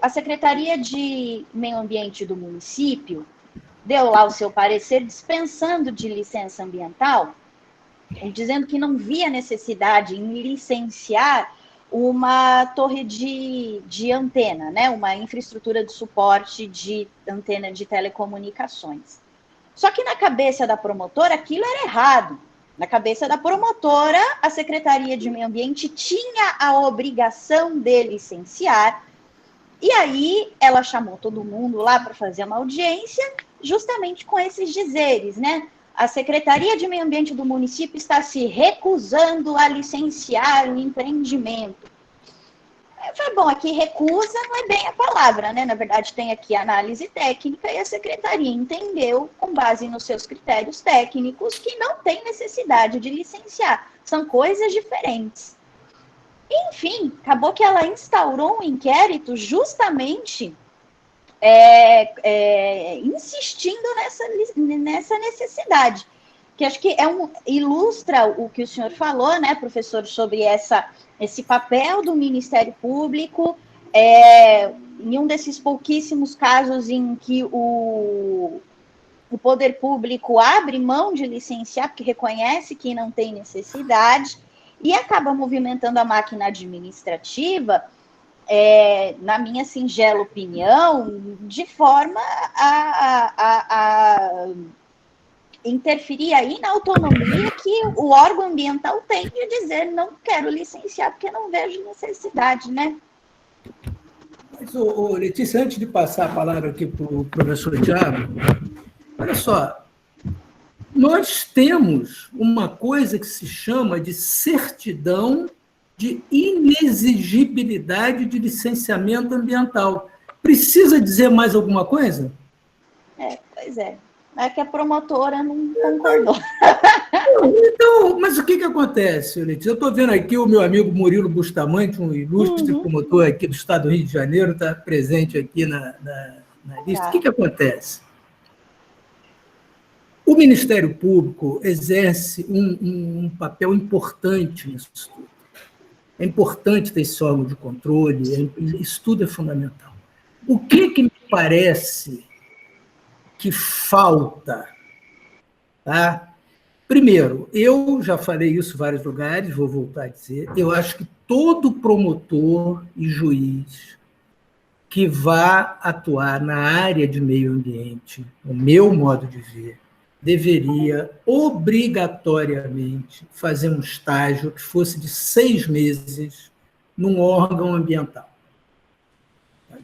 a Secretaria de Meio Ambiente do município deu lá o seu parecer dispensando de licença ambiental, dizendo que não via necessidade em licenciar uma torre de antena, né? Uma infraestrutura de suporte de antena de telecomunicações. Só que na cabeça da promotora aquilo era errado. Na cabeça da promotora, a Secretaria de Meio Ambiente tinha a obrigação de licenciar, e aí ela chamou todo mundo lá para fazer uma audiência, justamente com esses dizeres, né? A Secretaria de Meio Ambiente do município está se recusando a licenciar o empreendimento. Eu falei, bom, aqui recusa não é bem a palavra, né? Na verdade, tem aqui análise técnica e a Secretaria entendeu, com base nos seus critérios técnicos, que não tem necessidade de licenciar. São coisas diferentes. Enfim, acabou que ela instaurou um inquérito justamente insistindo nessa necessidade, que acho que ilustra o que o senhor falou, né, professor, sobre esse papel do Ministério Público, em um desses pouquíssimos casos em que o poder público abre mão de licenciar, porque reconhece que não tem necessidade, e acaba movimentando a máquina administrativa, na minha singela opinião, de forma a interferir aí na autonomia que o órgão ambiental tem de dizer não quero licenciar porque não vejo necessidade, né? Mas, Letícia, antes de passar a palavra aqui para o professor Tiago, olha só, nós temos uma coisa que se chama de certidão de inexigibilidade de licenciamento ambiental. Precisa dizer mais alguma coisa? Pois é. É que a promotora não concordou. Então, mas o que acontece, Letícia? Eu estou vendo aqui o meu amigo Murilo Bustamante, um ilustre promotor aqui do estado do Rio de Janeiro, está presente aqui na lista. O que acontece? O Ministério Público exerce um papel importante nisso tudo. É importante ter esse órgão de controle, isso tudo é fundamental. O que me parece que falta? Tá? Primeiro, eu já falei isso em vários lugares, vou voltar a dizer, eu acho que todo promotor e juiz que vá atuar na área de meio ambiente, no meu modo de ver, deveria obrigatoriamente fazer um estágio que fosse de 6 meses num órgão ambiental.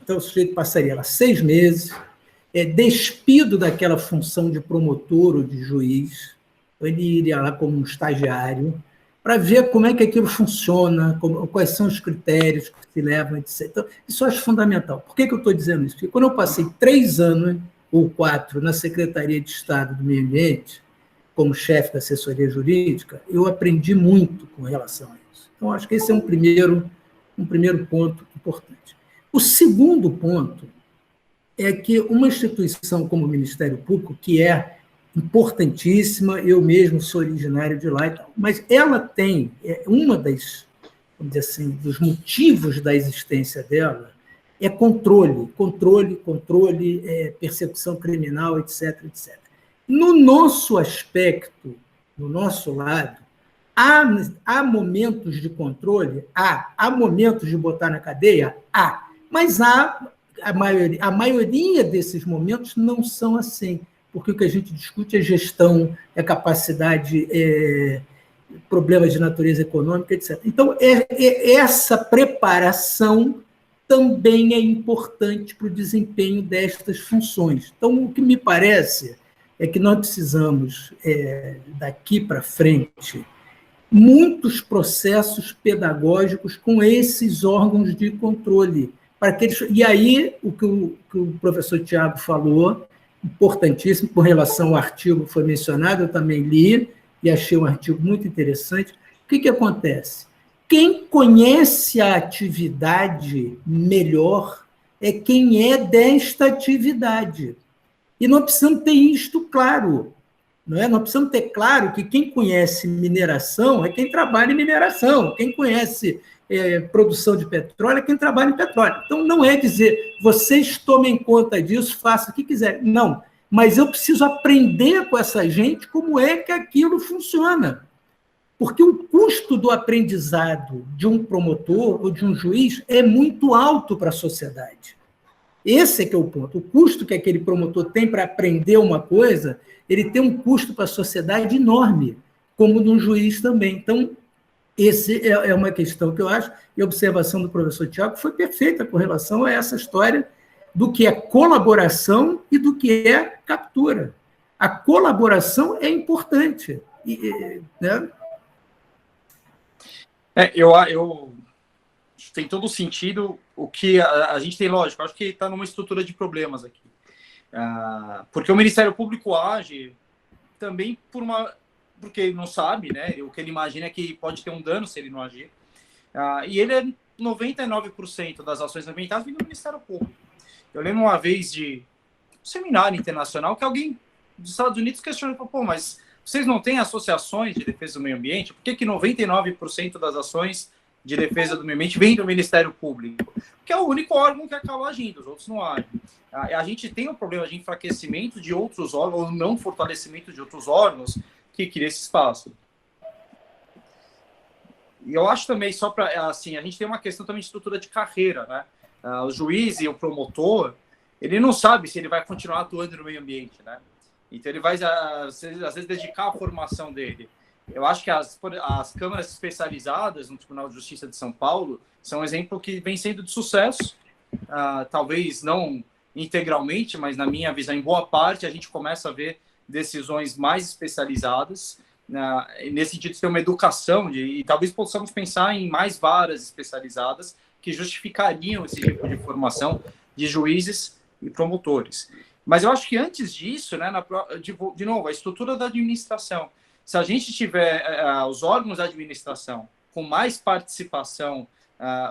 Então, o sujeito passaria lá 6 meses, despido daquela função de promotor ou de juiz, ele iria lá como um estagiário, para ver como é que aquilo funciona, quais são os critérios que se levam, etc. Então, isso eu acho fundamental. Por que eu estou dizendo isso? Porque quando eu passei 3 anos ou 4 na Secretaria de Estado do Meio Ambiente, como chefe da assessoria jurídica, eu aprendi muito com relação a isso. Então, acho que esse é um primeiro ponto importante. O segundo ponto é que uma instituição como o Ministério Público, que é importantíssima, eu mesmo sou originário de lá e tal, mas ela tem, uma das, vamos dizer assim, dos motivos da existência dela é controle, persecução criminal, etc, etc. No nosso aspecto, no nosso lado, há momentos de controle? Há momentos de botar na cadeia? Há. Mas a maioria desses momentos não são assim, porque o que a gente discute é gestão, é capacidade, problemas de natureza econômica, etc. Então, essa preparação também é importante para o desempenho destas funções. Então, o que me parece é que nós precisamos, daqui para frente, muitos processos pedagógicos com esses órgãos de controle. E aí, o que o professor Tiago falou, importantíssimo, com relação ao artigo que foi mencionado, eu também li e achei um artigo muito interessante. O que acontece? Quem conhece a atividade melhor é quem é desta atividade. E nós precisamos ter isto claro. Não é? Nós precisamos ter claro que quem conhece mineração é quem trabalha em mineração, quem conhece produção de petróleo é quem trabalha em petróleo. Então, não é dizer, vocês tomem conta disso, façam o que quiserem. Não, mas eu preciso aprender com essa gente como é que aquilo funciona. Porque o custo do aprendizado de um promotor ou de um juiz é muito alto para a sociedade. Esse é que é o ponto. O custo que aquele promotor tem para aprender uma coisa, ele tem um custo para a sociedade enorme, como de um juiz também. Então, essa é uma questão que eu acho, e a observação do professor Tiago foi perfeita com relação a essa história do que é colaboração e do que é captura. A colaboração é importante. Né? Eu tem todo sentido. O que a gente tem, lógico, acho que está numa estrutura de problemas aqui. Porque o Ministério Público age também porque ele não sabe, né? O que ele imagina é que pode ter um dano se ele não agir. E ele é 99% das ações ambientais vêm do Ministério Público. Eu lembro uma vez de um seminário internacional que alguém dos Estados Unidos questionou, pô, mas vocês não têm associações de defesa do meio ambiente? Por que 99% das ações de defesa do meio ambiente vem do Ministério Público? Porque é o único órgão que acaba agindo, os outros não agem. A gente tem um problema de enfraquecimento de outros órgãos, ou não fortalecimento de outros órgãos, que cria esse espaço. E eu acho também, só para, assim, a gente tem uma questão também de estrutura de carreira, né? O juiz e o promotor, ele não sabe se ele vai continuar atuando no meio ambiente, né? Então, ele vai, às vezes, dedicar a formação dele. Eu acho que as câmaras especializadas no Tribunal de Justiça de São Paulo são um exemplo que vem sendo de sucesso, talvez não integralmente, mas na minha visão, em boa parte, a gente começa a ver decisões mais especializadas, nesse sentido de ter uma educação, e talvez possamos pensar em mais varas especializadas que justificariam esse tipo de formação de juízes e promotores. Mas eu acho que antes disso, né, de novo, a estrutura da administração, se a gente tiver os órgãos da administração com mais participação,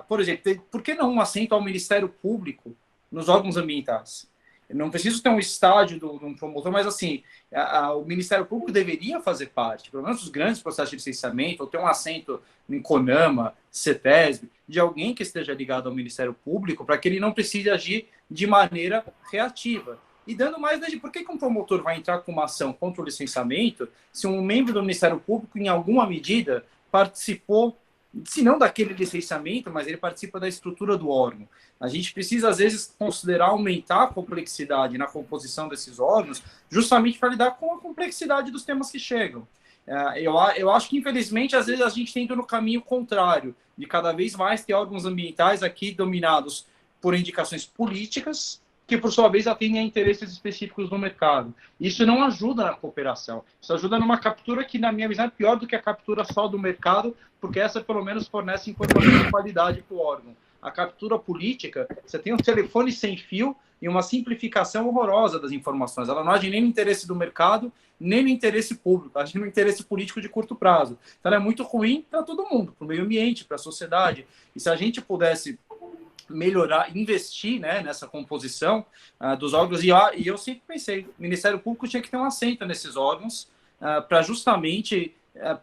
por exemplo, por que não um assento ao Ministério Público nos órgãos ambientais? Eu não preciso ter um estádio de um promotor, mas assim, o Ministério Público deveria fazer parte, pelo menos os grandes processos de licenciamento, ou ter um assento em CONAMA, CETESB, de alguém que esteja ligado ao Ministério Público, para que ele não precise agir de maneira reativa. E dando mais, né, de por que um promotor vai entrar com uma ação contra o licenciamento se um membro do Ministério Público, em alguma medida, participou, se não daquele licenciamento, mas ele participa da estrutura do órgão. A gente precisa, às vezes, considerar aumentar a complexidade na composição desses órgãos, justamente para lidar com a complexidade dos temas que chegam. Eu acho que, infelizmente, às vezes a gente tenta no caminho contrário, de cada vez mais ter órgãos ambientais aqui dominados por indicações políticas, que, por sua vez, atendem a interesses específicos do mercado. Isso não ajuda na cooperação. Isso ajuda numa captura que, na minha visão, é pior do que a captura só do mercado, porque essa, pelo menos, fornece informação de qualidade para o órgão. A captura política, você tem um telefone sem fio e uma simplificação horrorosa das informações. Ela não age nem no interesse do mercado, nem no interesse público, age no interesse político de curto prazo. Então, ela é muito ruim para todo mundo, para o meio ambiente, para a sociedade. E se a gente pudesse melhorar, investir, né, nessa composição dos órgãos, e eu sempre pensei, o Ministério Público tinha que ter um assento nesses órgãos para justamente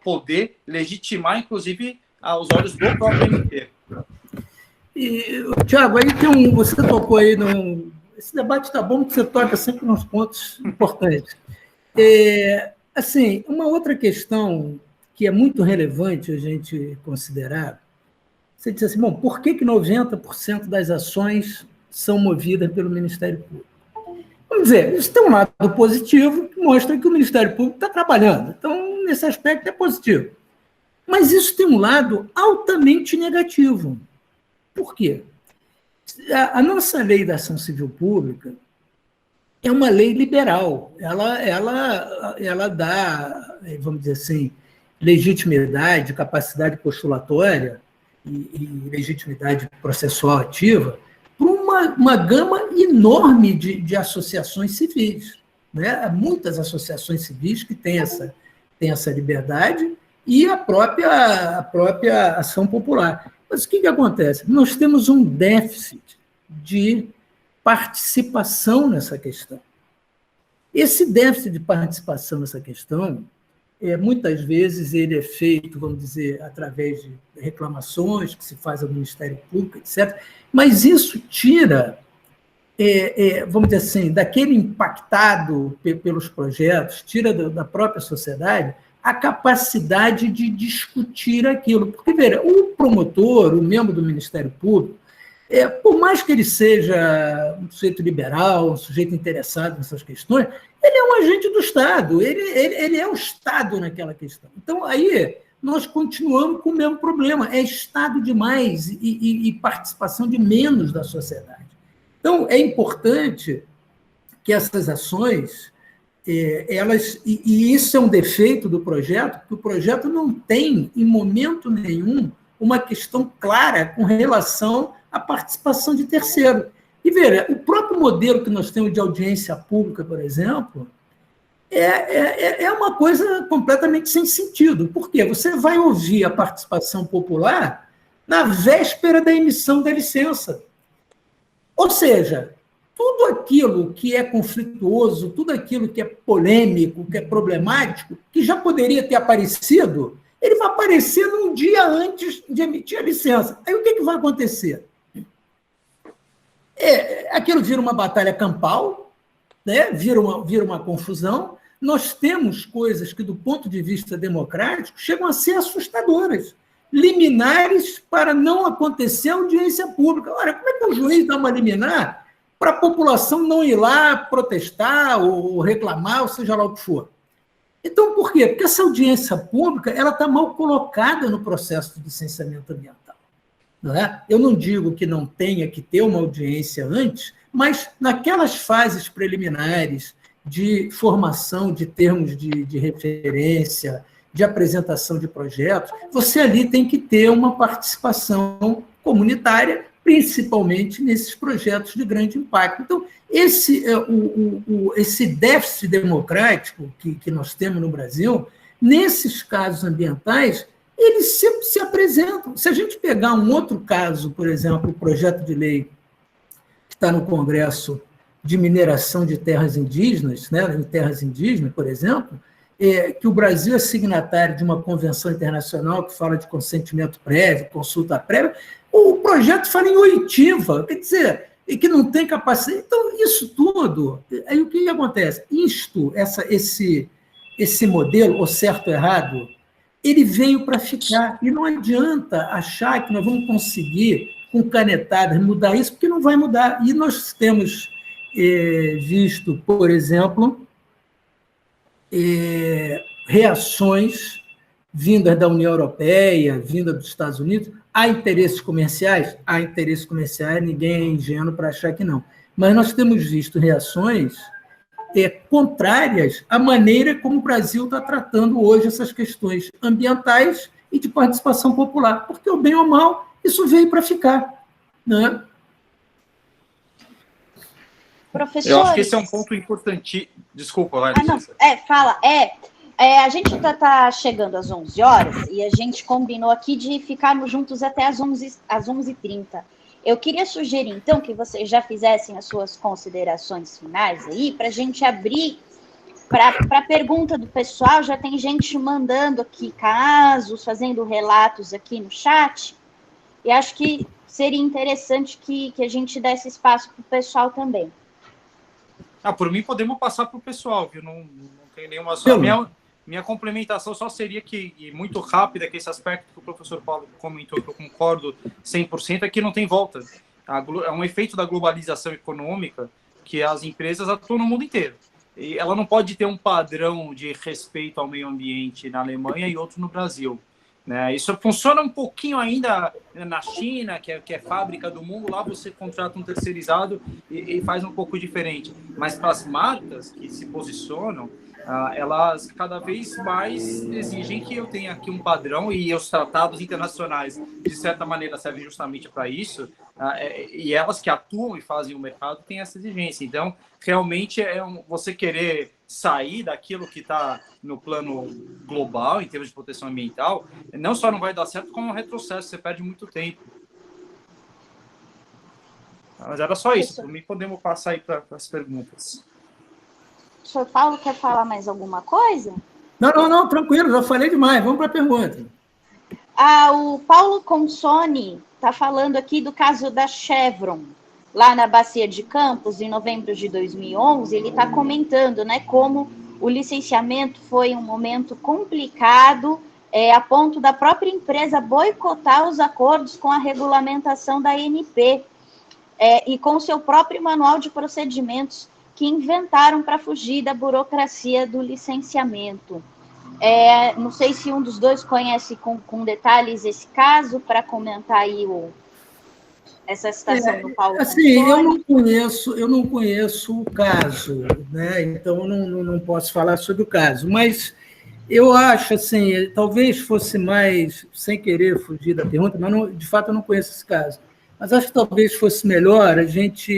poder legitimar, inclusive, os olhos do próprio MP. E, Tiago, aí você tocou aí esse debate está bom porque você toca sempre nos pontos importantes. Assim, uma outra questão que é muito relevante a gente considerar, você disse assim, bom, por que 90% das ações são movidas pelo Ministério Público? Vamos dizer, isso tem um lado positivo que mostra que o Ministério Público está trabalhando. Então, nesse aspecto, é positivo. Mas isso tem um lado altamente negativo. Por quê? A nossa lei da ação civil pública é uma lei liberal. Ela dá, vamos dizer assim, legitimidade, capacidade postulatória e legitimidade processual ativa para uma gama enorme de associações civis. Né? Há muitas associações civis que têm essa liberdade e a própria ação popular. Mas o que acontece? Nós temos um déficit de participação nessa questão. Esse déficit de participação nessa questão, muitas vezes ele é feito, vamos dizer, através de reclamações que se faz ao Ministério Público, etc. Mas isso tira, vamos dizer assim, daquele impactado pelos projetos, tira da própria sociedade a capacidade de discutir aquilo. Porque, veja, o promotor, o membro do Ministério Público, por mais que ele seja um sujeito liberal, um sujeito interessado nessas questões, ele é um agente do Estado, ele é o Estado naquela questão. Então, aí, nós continuamos com o mesmo problema, é Estado demais e participação de menos da sociedade. Então, é importante que essas ações... e isso é um defeito do projeto, porque o projeto não tem, em momento nenhum, uma questão clara com relação à participação de terceiro. E, veja, o próprio modelo que nós temos de audiência pública, por exemplo, é uma coisa completamente sem sentido. Por quê? Você vai ouvir a participação popular na véspera da emissão da licença. Ou seja, tudo aquilo que é conflituoso, tudo aquilo que é polêmico, que é problemático, que já poderia ter aparecido, ele vai aparecer num dia antes de emitir a licença. Aí o que vai acontecer? Aquilo vira uma batalha campal, né? vira uma confusão. Nós temos coisas que, do ponto de vista democrático, chegam a ser assustadoras. Liminares para não acontecer audiência pública. Ora, como é que o juiz dá uma liminar para a população não ir lá protestar ou reclamar, ou seja lá o que for. Então, por quê? Porque essa audiência pública ela está mal colocada no processo de licenciamento ambiental. Não é? Eu não digo que não tenha que ter uma audiência antes, mas naquelas fases preliminares de formação de termos de referência, de apresentação de projetos, você ali tem que ter uma participação comunitária, principalmente nesses projetos de grande impacto. Então, esse déficit democrático que nós temos no Brasil, nesses casos ambientais, eles sempre se apresentam. Se a gente pegar um outro caso, por exemplo, o projeto de lei que está no Congresso de mineração de terras indígenas, né, em terras indígenas, por exemplo, que o Brasil é signatário de uma convenção internacional que fala de consentimento prévio, consulta prévia, o projeto fala em oitiva, quer dizer, e que não tem capacidade. Então, isso tudo, aí o que acontece? Esse modelo, ou certo ou errado, ele veio para ficar, e não adianta achar que nós vamos conseguir, com canetadas, mudar isso, porque não vai mudar. E nós temos visto, por exemplo, reações vindas da União Europeia, vindas dos Estados Unidos. Há interesses comerciais? Há interesses comerciais, ninguém é ingênuo para achar que não. Mas nós temos visto reações contrárias à maneira como o Brasil está tratando hoje essas questões ambientais e de participação popular, porque, o bem ou mal, isso veio para ficar. Né? Professor, eu acho que esse é um ponto importante. Desculpa, Laila. Fala. A gente está chegando às 11 horas e a gente combinou aqui de ficarmos juntos até às 11h30. Eu queria sugerir, então, que vocês já fizessem as suas considerações finais aí, para a gente abrir para a pergunta do pessoal. Já tem gente mandando aqui casos, fazendo relatos aqui no chat, e acho que seria interessante que a gente desse espaço para o pessoal também. Por mim, podemos passar para o pessoal, viu? Não tem nenhuma... Minha complementação só seria que, e muito rápida, que esse aspecto que o professor Paulo comentou, que eu concordo 100%, é que não tem volta. É um efeito da globalização econômica que as empresas atuam no mundo inteiro. E ela não pode ter um padrão de respeito ao meio ambiente na Alemanha e outro no Brasil. Né? Isso funciona um pouquinho ainda na China, que é fábrica do mundo. Lá você contrata um terceirizado e faz um pouco diferente. Mas para as marcas que se posicionam, elas cada vez mais exigem que eu tenha aqui um padrão, e os tratados internacionais, de certa maneira, servem justamente para isso, e elas que atuam e fazem o mercado têm essa exigência. Então, realmente, você querer sair daquilo que está no plano global, em termos de proteção ambiental, não só não vai dar certo, como um retrocesso, você perde muito tempo. Mas era só isso, por mim podemos passar aí para as perguntas. O senhor Paulo quer falar mais alguma coisa? Não, tranquilo, já falei demais. Vamos para a pergunta. O Paulo Consoni está falando aqui do caso da Chevron, lá na Bacia de Campos, em novembro de 2011. Ele está comentando, né, como o licenciamento foi um momento complicado, a ponto da própria empresa boicotar os acordos com a regulamentação da ANP e com o seu próprio manual de procedimentos que inventaram para fugir da burocracia do licenciamento. Não sei se um dos dois conhece com detalhes esse caso, para comentar aí essa situação do Paulo. Assim, eu não conheço o caso, né? Então eu não posso falar sobre o caso, mas eu acho, assim, talvez fosse mais, sem querer fugir da pergunta, mas de fato eu não conheço esse caso. Mas acho que talvez fosse melhor a gente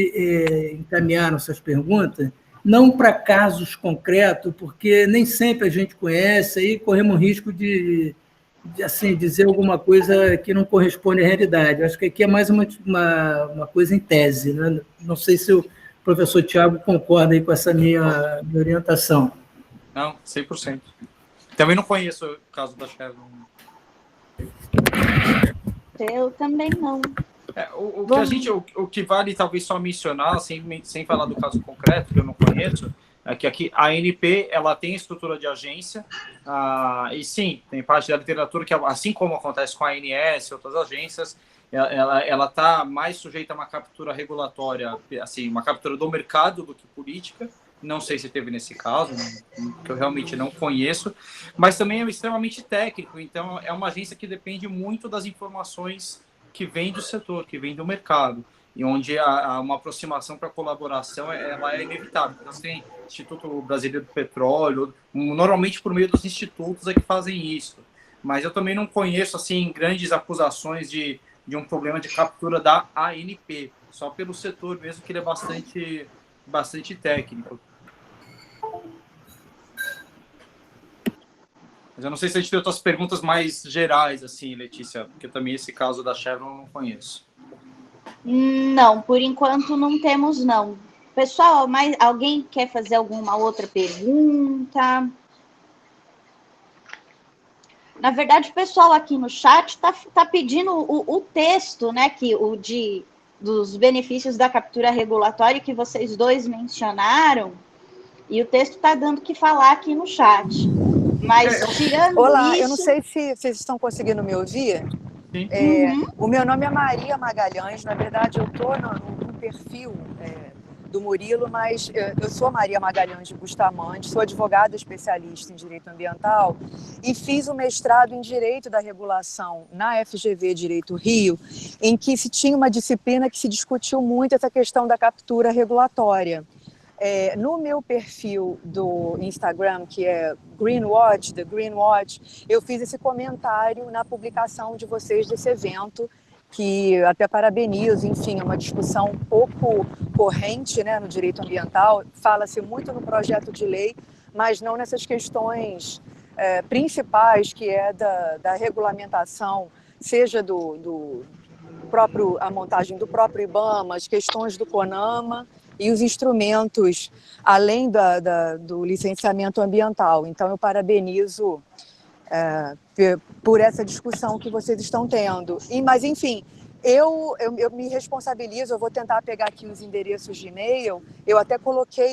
encaminhar nossas perguntas, não para casos concretos, porque nem sempre a gente conhece, aí corremos o risco de assim, dizer alguma coisa que não corresponde à realidade. Acho que aqui é mais uma coisa em tese. Né? Não sei se o professor Tiago concorda aí com essa minha orientação. Não, 100%. Também não conheço o caso da Chevron. Eu também não. O que vale talvez só mencionar, sem falar do caso concreto, que eu não conheço, é que aqui a ANP ela tem estrutura de agência, e sim, tem parte da literatura que, assim como acontece com a ANS e outras agências, ela está mais sujeita a uma captura regulatória, assim, uma captura do mercado do que política. Não sei se teve nesse caso, que eu realmente não conheço, mas também é extremamente técnico, então é uma agência que depende muito das informações que vem do setor, que vem do mercado, e onde uma aproximação para colaboração ela é inevitável. Então, você tem Instituto Brasileiro do Petróleo, normalmente por meio dos institutos é que fazem isso, mas eu também não conheço assim grandes acusações de um problema de captura da ANP, só pelo setor mesmo, que ele é bastante técnico. Mas eu não sei se a gente tem outras perguntas mais gerais, assim, Letícia, porque também esse caso da Chevron eu não conheço. Não, por enquanto não temos, não. Pessoal, alguém quer fazer alguma outra pergunta? Na verdade, o pessoal aqui no chat tá pedindo o texto, né, dos benefícios da captura regulatória que vocês dois mencionaram, e o texto está dando o que falar aqui no chat. Mas, tirando Olá, isso... eu não sei se vocês estão conseguindo me ouvir. Sim. O meu nome é Maria Magalhães. Na verdade, eu estou no perfil do Murilo, mas eu sou Maria Magalhães de Bustamante, sou advogada especialista em Direito Ambiental e fiz o mestrado em Direito da Regulação na FGV Direito Rio, em que se tinha uma disciplina que se discutiu muito essa questão da captura regulatória. No meu perfil do Instagram, que é Greenwatch, The Greenwatch, eu fiz esse comentário na publicação de vocês desse evento, que até parabenizo, enfim, é uma discussão um pouco corrente, né, no direito ambiental, fala-se muito no projeto de lei, mas não nessas questões principais, que é da regulamentação, seja a montagem do próprio IBAMA, as questões do CONAMA, e os instrumentos, além do licenciamento ambiental. Então, eu parabenizo por essa discussão que vocês estão tendo. Mas, enfim, eu me responsabilizo, eu vou tentar pegar aqui os endereços de e-mail, eu até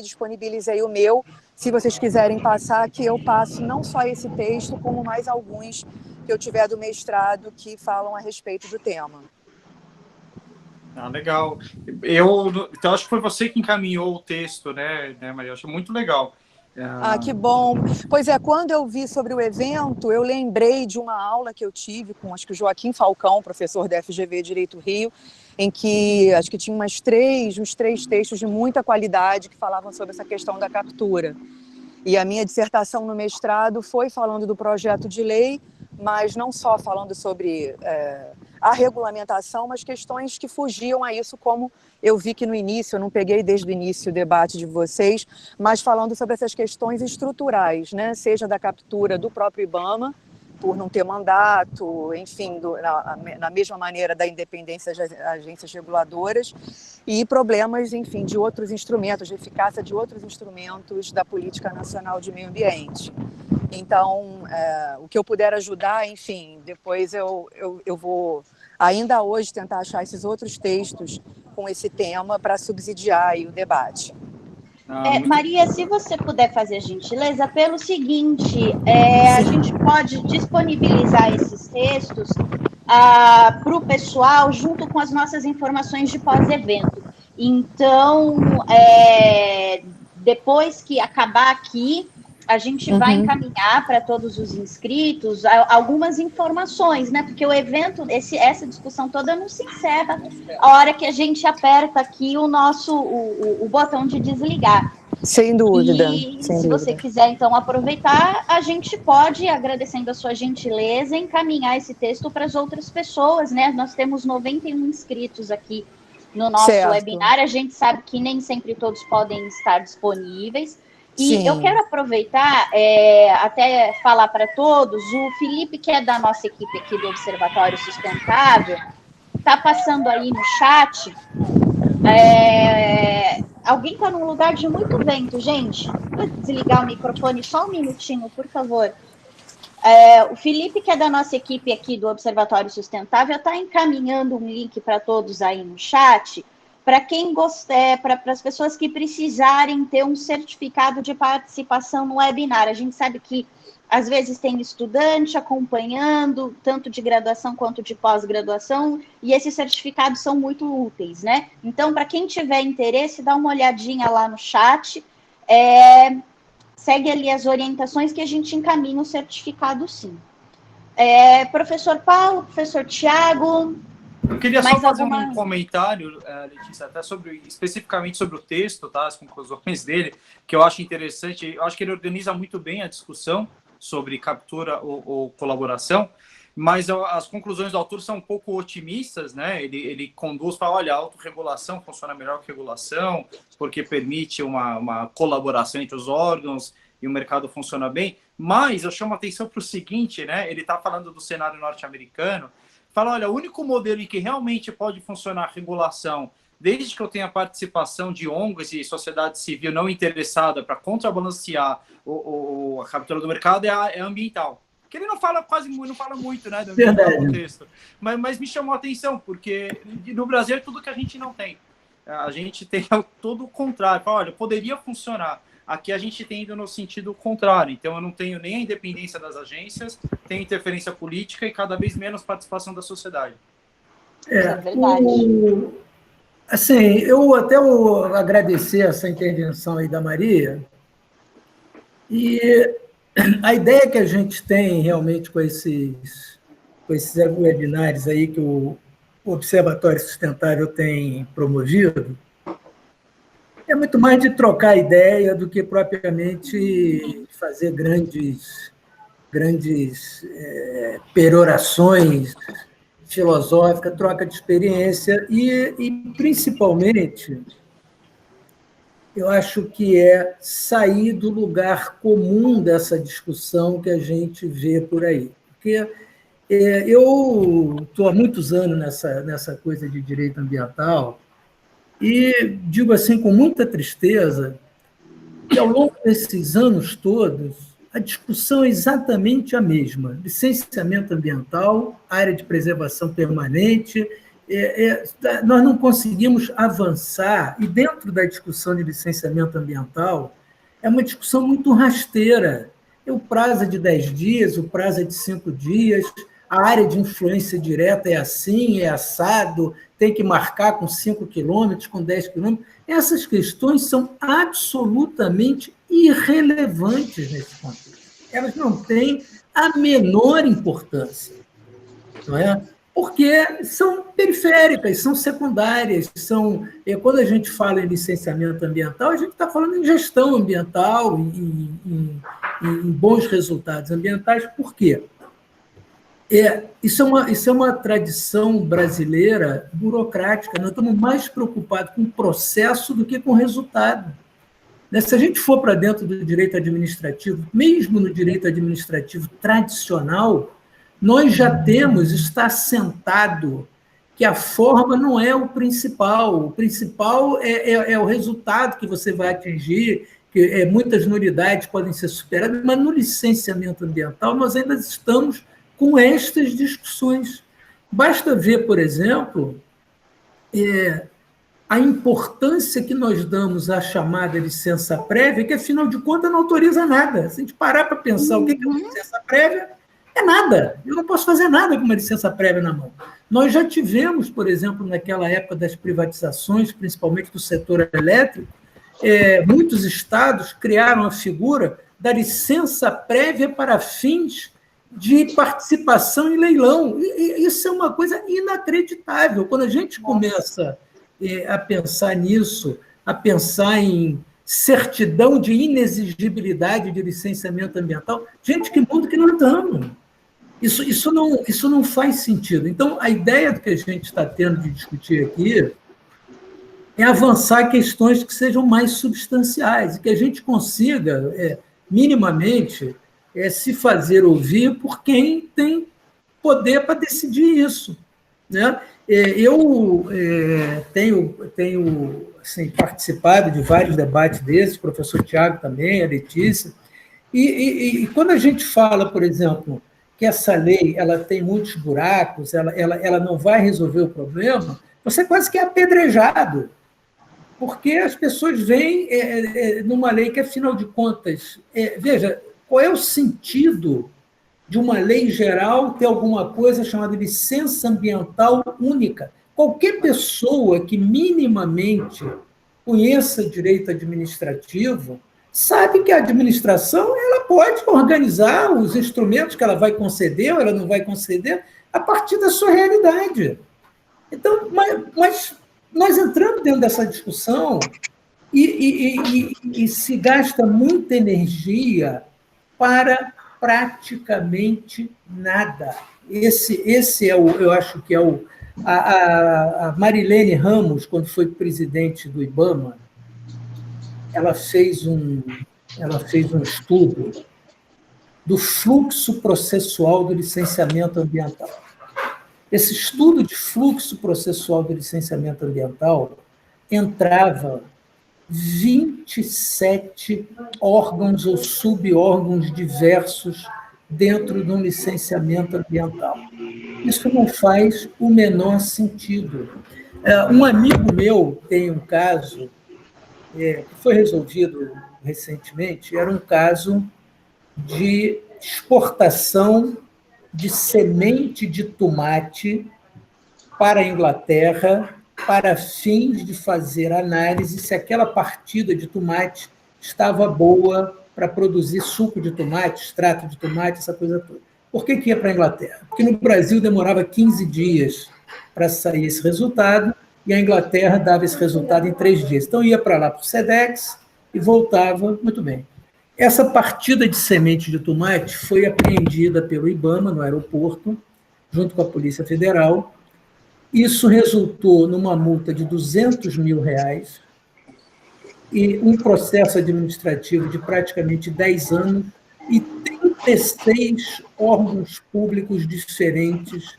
disponibilizei o meu, se vocês quiserem passar, que eu passo não só esse texto, como mais alguns que eu tiver do mestrado que falam a respeito do tema. Legal. Então, acho que foi você que encaminhou o texto, né, Maria? Eu acho muito legal. Que bom. Pois é, quando eu vi sobre o evento, eu lembrei de uma aula que eu tive com, acho que o Joaquim Falcão, professor da FGV Direito Rio, em que acho que tinha uns três textos de muita qualidade que falavam sobre essa questão da captura. E a minha dissertação no mestrado foi falando do projeto de lei, mas não só falando sobre a regulamentação, mas questões que fugiam a isso, como eu vi que no início, eu não peguei desde o início o debate de vocês, mas falando sobre essas questões estruturais, né? Seja da captura do próprio IBAMA, por não ter mandato, enfim, na mesma maneira da independência das agências reguladoras, e problemas, enfim, de outros instrumentos, de eficácia de outros instrumentos da Política Nacional de Meio Ambiente. Então, o que eu puder ajudar, enfim, depois eu vou, ainda hoje, tentar achar esses outros textos com esse tema para subsidiar aí o debate. Maria, se você puder fazer a gentileza, pelo seguinte, a gente pode disponibilizar esses textos para o pessoal junto com as nossas informações de pós-evento. Então, depois que acabar aqui, a gente vai encaminhar para todos os inscritos algumas informações, né? Porque o evento, essa discussão toda não se encerra a hora que a gente aperta aqui o botão de desligar. Sem dúvida. E se você quiser, então, aproveitar, a gente pode, agradecendo a sua gentileza, encaminhar esse texto para as outras pessoas, né? Nós temos 91 inscritos aqui no nosso webinar. A gente sabe que nem sempre todos podem estar disponíveis. E eu quero aproveitar, até falar para todos, o Felipe, que é da nossa equipe aqui do Observatório Sustentável, está passando aí no chat. Alguém está num lugar de muito vento, gente. Vou desligar o microfone só um minutinho, por favor. O Felipe, que é da nossa equipe aqui do Observatório Sustentável, está encaminhando um link para todos aí no chat, para quem gostar, para as pessoas que precisarem ter um certificado de participação no webinar. A gente sabe que às vezes tem estudante acompanhando, tanto de graduação quanto de pós-graduação, e esses certificados são muito úteis, né? Então, para quem tiver interesse, dá uma olhadinha lá no chat, segue ali as orientações que a gente encaminha o certificado, sim. Professor Paulo, professor Tiago... Eu queria só fazer um comentário, Letícia, até especificamente sobre o texto, tá? As conclusões dele, que eu acho interessante. Eu acho que ele organiza muito bem a discussão sobre captura ou colaboração, mas as conclusões do autor são um pouco otimistas, né? Ele conduz para, olha, a autorregulação funciona melhor que regulação, porque permite uma colaboração entre os órgãos e o mercado funciona bem. Mas eu chamo a atenção para o seguinte, né? Ele está falando do cenário norte-americano, fala, olha, o único modelo em que realmente pode funcionar a regulação, desde que eu tenha participação de ONGs e sociedade civil não interessada para contrabalancear a captura do mercado, é ambiental. Que ele não fala muito, né, do ambiental no texto. Mas me chamou a atenção, porque no Brasil é tudo que a gente não tem. A gente tem todo o contrário. Fala, olha, poderia funcionar. Aqui a gente tem ido no sentido contrário. Então, eu não tenho nem a independência das agências, tenho interferência política e cada vez menos participação da sociedade. É verdade. Assim, eu até vou agradecer essa intervenção aí da Maria. E a ideia que a gente tem realmente com esses webinários aí que o Observatório Sustentável tem promovido é muito mais de trocar ideia do que propriamente fazer grandes perorações filosóficas, troca de experiência e principalmente, eu acho que é sair do lugar comum dessa discussão que a gente vê por aí. Porque eu estou há muitos anos nessa coisa de direito ambiental, e digo assim com muita tristeza que ao longo desses anos todos a discussão é exatamente a mesma. Licenciamento ambiental, área de preservação permanente, nós não conseguimos avançar, e dentro da discussão de licenciamento ambiental é uma discussão muito rasteira. O prazo é de 10 dias, o prazo é de 5 dias, a área de influência direta é assim, é assado, tem que marcar com 5 quilômetros, com 10 quilômetros. Essas questões são absolutamente irrelevantes nesse contexto. Elas não têm a menor importância, não é? Porque são periféricas, são secundárias, quando a gente fala em licenciamento ambiental, a gente está falando em gestão ambiental, em bons resultados ambientais. Por quê? Isso é uma tradição brasileira burocrática. Nós estamos mais preocupados com o processo do que com o resultado. Se a gente for para dentro do direito administrativo, mesmo no direito administrativo tradicional, nós já está assentado que a forma não é o principal é o resultado que você vai atingir, que muitas nulidades podem ser superadas, mas no licenciamento ambiental nós ainda estamos com estas discussões. Basta ver, por exemplo, a importância que nós damos à chamada licença prévia, que, afinal de contas, não autoriza nada. Se a gente parar para pensar o que é uma licença prévia, é nada. Eu não posso fazer nada com uma licença prévia na mão. Nós já tivemos, por exemplo, naquela época das privatizações, principalmente do setor elétrico, muitos estados criaram a figura da licença prévia para fins de participação em leilão. E isso é uma coisa inacreditável. Quando a gente começa a pensar nisso, a pensar em certidão de inexigibilidade de licenciamento ambiental, gente, que mundo que nós estamos! Isso não faz sentido. Então, a ideia do que a gente está tendo de discutir aqui é avançar questões que sejam mais substanciais e que a gente consiga, minimamente, se fazer ouvir por quem tem poder para decidir isso, né? Eu tenho assim, participado de vários debates desses, o professor Tiago também, a Letícia, e quando a gente fala, por exemplo, que essa lei ela tem muitos buracos, ela não vai resolver o problema, você quase que é apedrejado, porque as pessoas veem numa lei que, afinal de contas, veja, qual é o sentido de uma lei geral ter alguma coisa chamada licença ambiental única? Qualquer pessoa que minimamente conheça direito administrativo sabe que a administração ela pode organizar os instrumentos que ela vai conceder ou ela não vai conceder a partir da sua realidade. Então, mas nós entramos dentro dessa discussão e se gasta muita energia para praticamente nada. Esse é eu acho que é a Marilene Ramos, quando foi presidente do IBAMA, ela fez um estudo do fluxo processual do licenciamento ambiental. Esse estudo de fluxo processual do licenciamento ambiental entrava 27 órgãos ou subórgãos diversos dentro de um licenciamento ambiental. Isso não faz o menor sentido. Um amigo meu tem um caso que foi resolvido recentemente, era um caso de exportação de semente de tomate para a Inglaterra, para fins de fazer análise se aquela partida de tomate estava boa para produzir suco de tomate, extrato de tomate, essa coisa toda. Por que ia para a Inglaterra? Porque no Brasil demorava 15 dias para sair esse resultado, e a Inglaterra dava esse resultado em 3 dias. Então, ia para lá para o SEDEX e voltava muito bem. Essa partida de semente de tomate foi apreendida pelo IBAMA, no aeroporto, junto com a Polícia Federal. Isso resultou numa multa de R$200 mil e um processo administrativo de praticamente 10 anos e 36 órgãos públicos diferentes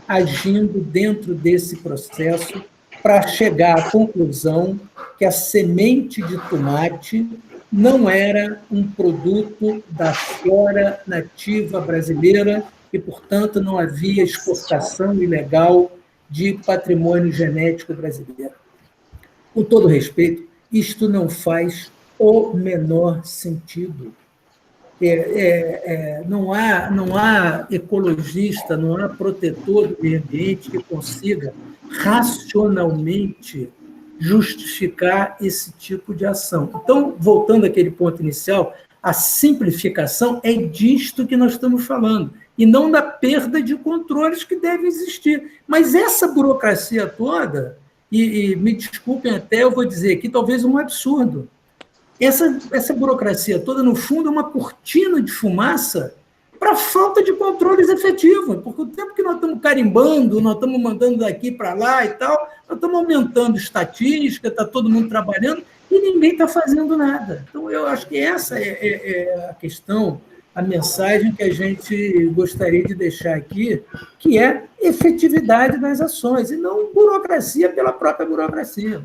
agindo dentro desse processo para chegar à conclusão que a semente de tomate não era um produto da flora nativa brasileira e, portanto, não havia exportação ilegal de patrimônio genético brasileiro. Com todo respeito, isto não faz o menor sentido. Não há ecologista, não há protetor do meio ambiente que consiga racionalmente justificar esse tipo de ação. Então, voltando àquele ponto inicial, a simplificação é disto que nós estamos falando, e não da perda de controles que deve existir. Mas essa burocracia toda, e me desculpem até, eu vou dizer aqui, talvez um absurdo. Essa burocracia toda, no fundo, é uma cortina de fumaça para a falta de controles efetivos, porque o tempo que nós estamos carimbando, nós estamos mandando daqui para lá e tal, nós estamos aumentando estatística, está todo mundo trabalhando e ninguém está fazendo nada. Então, eu acho que essa é a questão, a mensagem que a gente gostaria de deixar aqui, que é efetividade das ações, e não burocracia pela própria burocracia.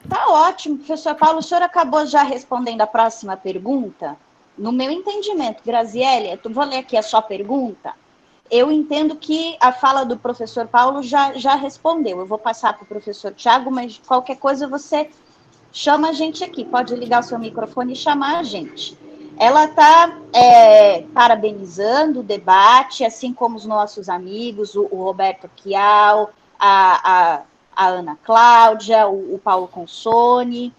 Tá ótimo, professor Paulo. O senhor acabou já respondendo a próxima pergunta. No meu entendimento, Graziele, eu vou ler aqui a sua pergunta. Eu entendo que a fala do professor Paulo já respondeu. Eu vou passar para o professor Tiago, mas qualquer coisa você chama a gente aqui. Pode ligar o seu microfone e chamar a gente. Ela está parabenizando o debate, assim como os nossos amigos, o Roberto Chial, a Ana Cláudia, o Paulo Consone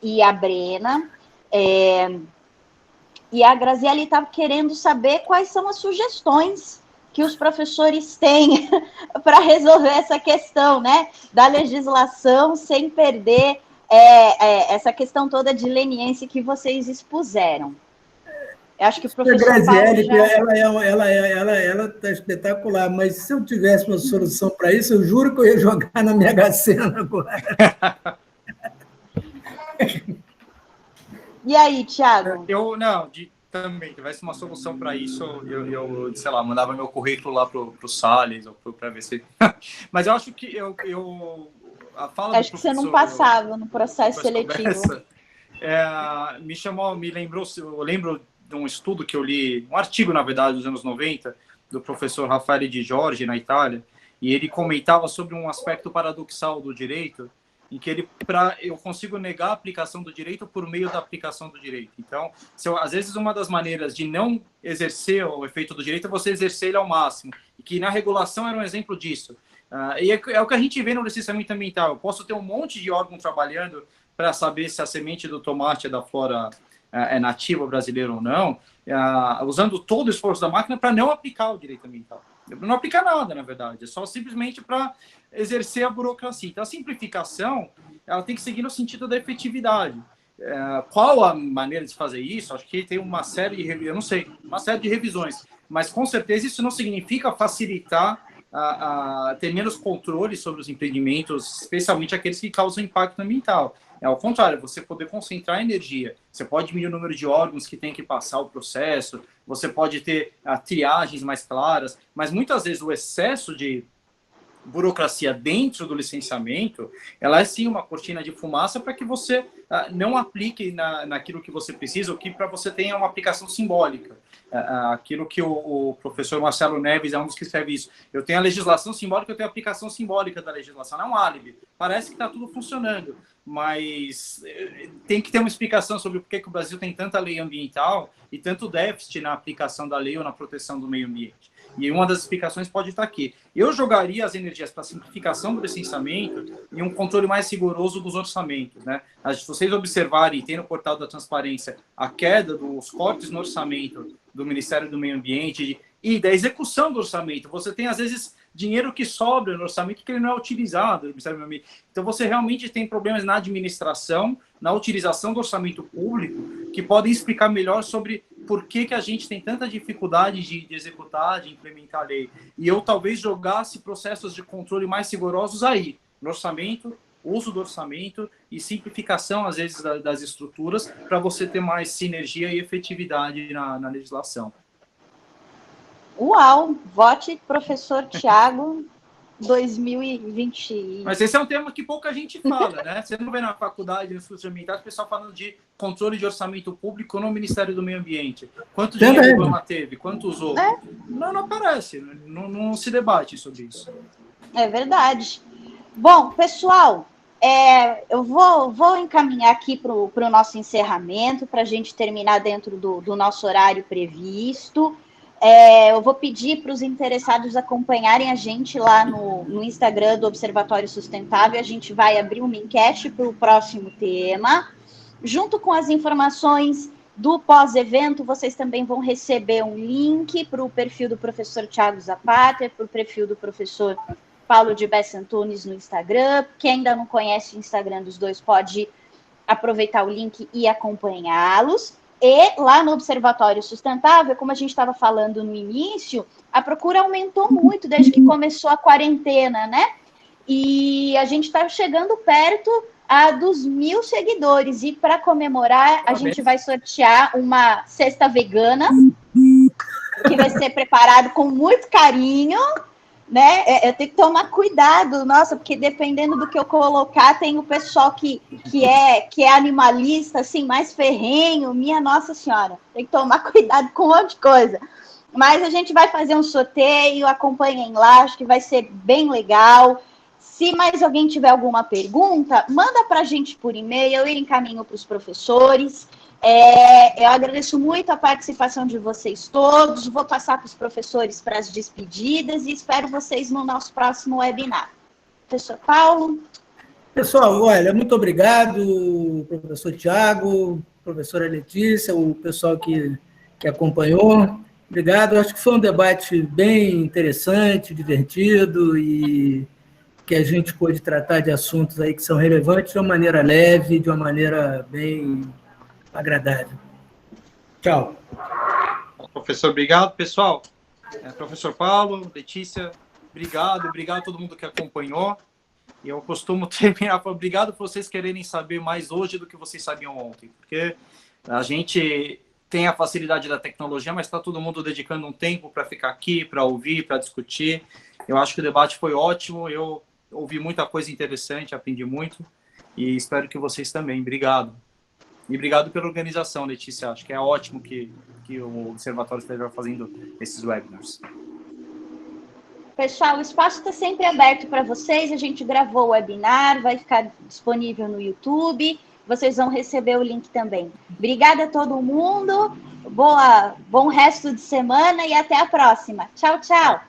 e a Brena. E a Graziele estava querendo saber quais são as sugestões que os professores têm para resolver essa questão, né, da legislação sem perder essa questão toda de leniência que vocês expuseram. Eu acho que o professor a Graziele, Paulo ela está espetacular, mas se eu tivesse uma solução para isso, eu juro que eu ia jogar na Mega Sena agora. E aí, Tiago? Também tivesse uma solução para isso, eu sei lá, mandava meu currículo lá para o Salles, ou para ver se... Mas eu acho que a fala acho que você não passava no processo seletivo. Me lembrou, eu lembro um estudo que eu li, um artigo, na verdade, dos anos 90, do professor Raffaele Di Giorgi, na Itália, e ele comentava sobre um aspecto paradoxal do direito, em que eu consigo negar a aplicação do direito por meio da aplicação do direito. Então, às vezes, uma das maneiras de não exercer o efeito do direito é você exercer ele ao máximo, e que na regulação era um exemplo disso. E é o que a gente vê no licenciamento ambiental. Eu posso ter um monte de órgão trabalhando para saber se a semente do tomate da flora é nativa brasileira ou não, usando todo o esforço da máquina para não aplicar o direito ambiental. Não aplicar nada, na verdade, é só simplesmente para exercer a burocracia. Então, a simplificação, ela tem que seguir no sentido da efetividade. Qual a maneira de fazer isso? Acho que tem uma série de, eu não sei, uma série de revisões, mas com certeza isso não significa facilitar ter menos controle sobre os empreendimentos, especialmente aqueles que causam impacto ambiental. É ao contrário, você poder concentrar energia. Você pode diminuir o número de órgãos que tem que passar o processo, você pode ter triagens mais claras, mas muitas vezes o excesso de burocracia dentro do licenciamento, ela é sim uma cortina de fumaça para que você não aplique naquilo que você precisa, ou que para você tenha uma aplicação simbólica. Aquilo que o professor Marcelo Neves é um dos que escreve isso. Eu tenho a legislação simbólica, eu tenho a aplicação simbólica da legislação. Não é um álibi. Parece que está tudo funcionando, mas tem que ter uma explicação sobre por que o Brasil tem tanta lei ambiental e tanto déficit na aplicação da lei ou na proteção do meio ambiente. E uma das explicações pode estar aqui. Eu jogaria as energias para a simplificação do licenciamento e um controle mais rigoroso dos orçamentos, né? Se vocês observarem, tem no portal da transparência a queda dos cortes no orçamento do Ministério do Meio Ambiente e da execução do orçamento. Você tem, às vezes, dinheiro que sobra no orçamento que ele não é utilizado no Ministério do Meio Ambiente. Então, você realmente tem problemas na administração, na utilização do orçamento público, que podem explicar melhor sobre por que a gente tem tanta dificuldade de executar, de implementar a lei. E eu talvez jogasse processos de controle mais rigorosos aí, no orçamento, uso do orçamento e simplificação, às vezes, das estruturas, para você ter mais sinergia e efetividade na legislação. Uau! Vote professor Tiago 2020. Mas esse é um tema que pouca gente fala, né? Você não vê na faculdade, nos cursos ambientais, o pessoal falando de controle de orçamento público no Ministério do Meio Ambiente. Quanto dinheiro o Ibama teve? Quanto usou? Não aparece, não se debate sobre isso. É verdade. Bom, pessoal, eu vou encaminhar aqui para o nosso encerramento, para a gente terminar dentro do nosso horário previsto. Eu vou pedir para os interessados acompanharem a gente lá no Instagram do Observatório Sustentável. A gente vai abrir uma enquete para o próximo tema. Junto com as informações do pós-evento, vocês também vão receber um link para o perfil do professor Tiago Zapata, para o perfil do professor Paulo de Bessa Antunes no Instagram. Quem ainda não conhece o Instagram dos dois pode aproveitar o link e acompanhá-los. E lá no Observatório Sustentável, como a gente estava falando no início, a procura aumentou muito desde que começou a quarentena, né? E a gente está chegando perto dos 1.000 seguidores. E para comemorar, a gente vai sortear uma cesta vegana, que vai ser preparado com muito carinho, né? Eu tenho que tomar cuidado, nossa, porque dependendo do que eu colocar, tem o pessoal que é animalista, assim, mais ferrenho, minha Nossa Senhora, tem que tomar cuidado com um monte de coisa. Mas a gente vai fazer um sorteio, acompanhem lá, acho que vai ser bem legal. Se mais alguém tiver alguma pergunta, manda para a gente por e-mail, eu encaminho para os professores. Eu agradeço muito a participação de vocês todos, vou passar para os professores para as despedidas e espero vocês no nosso próximo webinar. Professor Paulo. Pessoal, olha, muito obrigado, professor Tiago, professora Letícia, o pessoal que acompanhou. Obrigado, acho que foi um debate bem interessante, divertido e que a gente pôde tratar de assuntos aí que são relevantes de uma maneira leve, de uma maneira bem agradável. Tchau. Professor, obrigado. Pessoal, professor Paulo, Letícia, obrigado a todo mundo que acompanhou. E eu costumo terminar falando obrigado por vocês quererem saber mais hoje do que vocês sabiam ontem, porque a gente tem a facilidade da tecnologia, mas está todo mundo dedicando um tempo para ficar aqui, para ouvir, para discutir. Eu acho que o debate foi ótimo, eu ouvi muita coisa interessante, aprendi muito, e espero que vocês também. Obrigado. E obrigado pela organização, Letícia. Acho que é ótimo que o Observatório esteja fazendo esses webinars. Pessoal, o espaço está sempre aberto para vocês. A gente gravou o webinar, vai ficar disponível no YouTube. Vocês vão receber o link também. Obrigada a todo mundo. Bom resto de semana e até a próxima. Tchau, tchau.